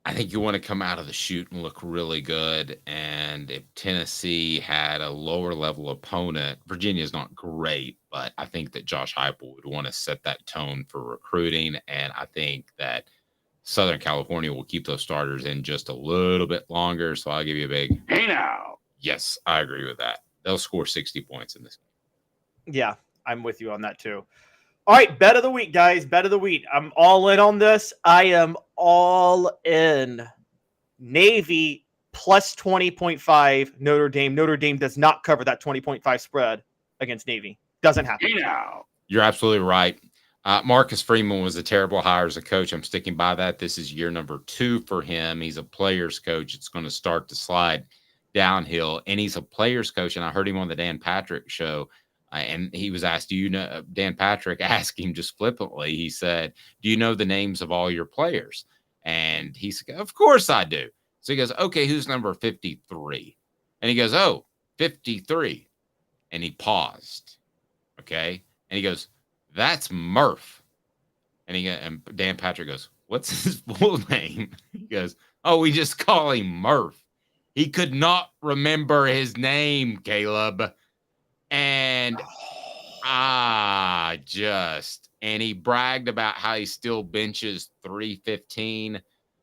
I think you want to come out of the chute and look really good. And if Tennessee had a lower level opponent, Virginia's not great, but I think that Josh Heupel would want to set that tone for recruiting. And I think that Southern California will keep those starters in just a little bit longer. So I'll give you a big Hey now. Yes, I agree with that. They'll score 60 points in this game. Yeah, I'm with you on that too. All right, bet of the week, guys. Bet of the week. I'm all in on this. I am all in. Navy plus 20.5 Notre Dame. Notre Dame does not cover that 20.5 spread against Navy. Doesn't happen. Hey now. You're absolutely right. Marcus Freeman was a terrible hire as a coach. I'm sticking by that. This is year number 2 for him. He's a player's coach. It's going to start to slide downhill, and he's a player's coach. And I heard him on the Dan Patrick show, and he was asked, Dan Patrick asked him just flippantly. He said, do you know the names of all your players? And he said, of course I do. So he goes, okay, who's number 53? And he goes, oh, 53. And he paused. Okay. And he goes, that's Murph. And Dan Patrick goes, what's his full name? He goes, oh, we just call him Murph. He could not remember his name, Caleb. And and he bragged about how he still benches 315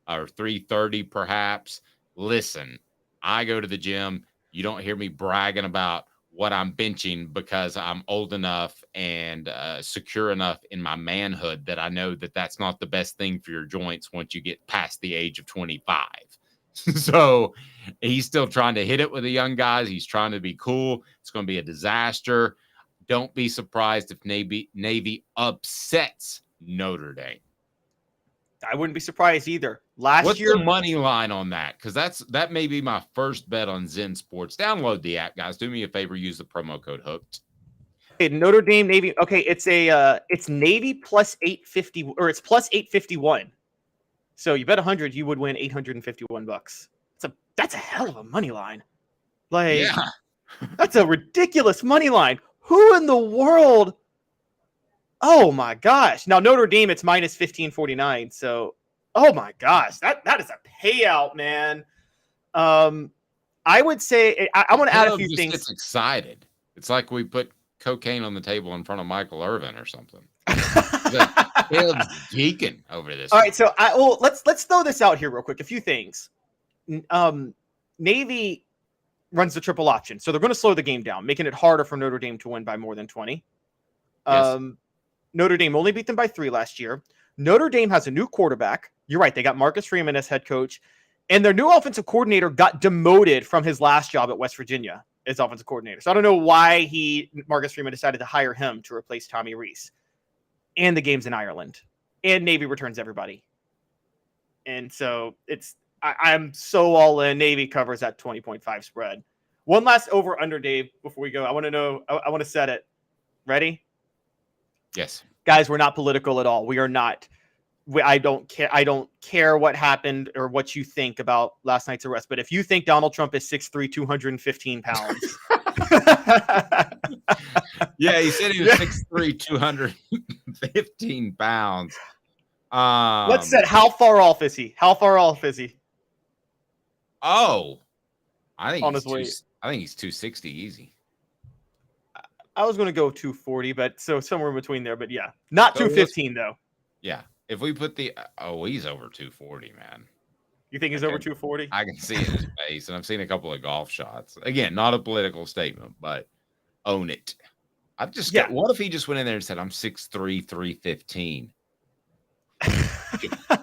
or 330 perhaps. Listen, I go to the gym. You don't hear me bragging about what I'm benching because I'm old enough and secure enough in my manhood that I know that that's not the best thing for your joints once you get past the age of 25. So he's still trying to hit it with the young guys. He's trying to be cool. It's going to be a disaster. Don't be surprised if Navy upsets Notre Dame. I wouldn't be surprised either. What's the money line on that? Because that may be my first bet on Zen Sports. Download the app, guys. Do me a favor. Use the promo code Hooked. Okay, Notre Dame Navy. Okay, it's Navy plus 850, or it's plus 851. So you bet 100, you would win $851. That's a hell of a money line. That's a ridiculous money line. Who in the world? Oh my gosh! Now Notre Dame, it's minus 1549. So, oh my gosh, that is a payout, man. I would say I want to add a few things. Gets excited. It's like we put cocaine on the table in front of Michael Irvin or something. Caleb's geeking over this. All right, so let's throw this out here real quick. A few things. Navy runs the triple option, so they're going to slow the game down, making it harder for Notre Dame to win by more than 20. Yes. Notre Dame only beat them by 3 last year. Notre Dame has a new quarterback. You're right. They got Marcus Freeman as head coach, and their new offensive coordinator got demoted from his last job at West Virginia as offensive coordinator. So I don't know why Marcus Freeman decided to hire him to replace Tommy Rees. And the game's in Ireland, and Navy returns everybody. And so I'm so all in. Navy covers that 20.5 spread. One last over under, Dave, before we go. I want to know. I want to set it. Ready? Yes. Guys, we're not political at all. We are not. I don't care. I don't care what happened or what you think about last night's arrest. But if you think Donald Trump is 6'3", 215 pounds. Yeah, he said he was 6'3", 215 pounds. Let's set. How far off is he? Oh, I think on his way. I think he's 260 easy. I was going to go 240, but so somewhere in between there. But yeah, not 215 though. Yeah, if we put he's over 240, man. You think he's over 240? I can see it in his face, and I've seen a couple of golf shots. Again, not a political statement, but own it. What if he just went in there and said, "I'm 6'3", 315"?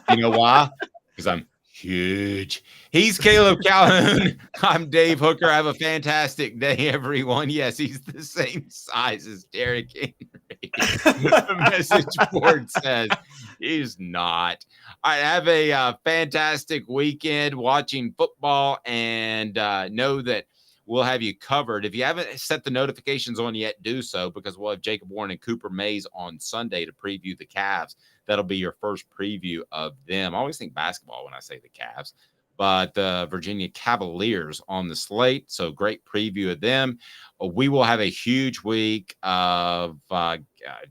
You know why? Because I'm huge. He's Caleb Calhoun. I'm Dave Hooker. Have a fantastic day, everyone. Yes, he's the same size as Derrick Henry. The message board says he's not. All right, have a fantastic weekend watching football, and know that we'll have you covered. If you haven't set the notifications on yet, do so, because we'll have Jacob Warren and Cooper Mays on Sunday to preview the Cavs. That'll be your first preview of them. I always think basketball when I say the Cavs, but the Virginia Cavaliers on the slate. So great preview of them. We will have a huge week of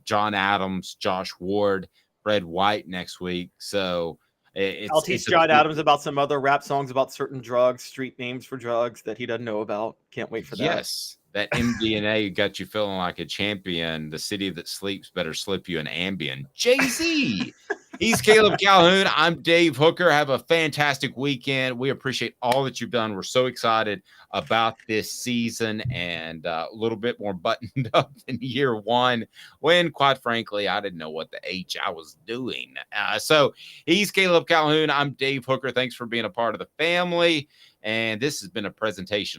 John Adams, Josh Ward, Fred White next week. So I'll teach John Adams about some other rap songs about certain drugs, street names for drugs that he doesn't know about. Can't wait for that. Yes. That MDNA got you feeling like a champion. The city that sleeps better slip you an Ambien. Jay-Z. He's Caleb Calhoun. I'm Dave Hooker. Have a fantastic weekend. We appreciate all that you've done. We're so excited about this season, and a little bit more buttoned up than year one, when, quite frankly, I didn't know what the H I was doing. So he's Caleb Calhoun. I'm Dave Hooker. Thanks for being a part of the family. And this has been a presentation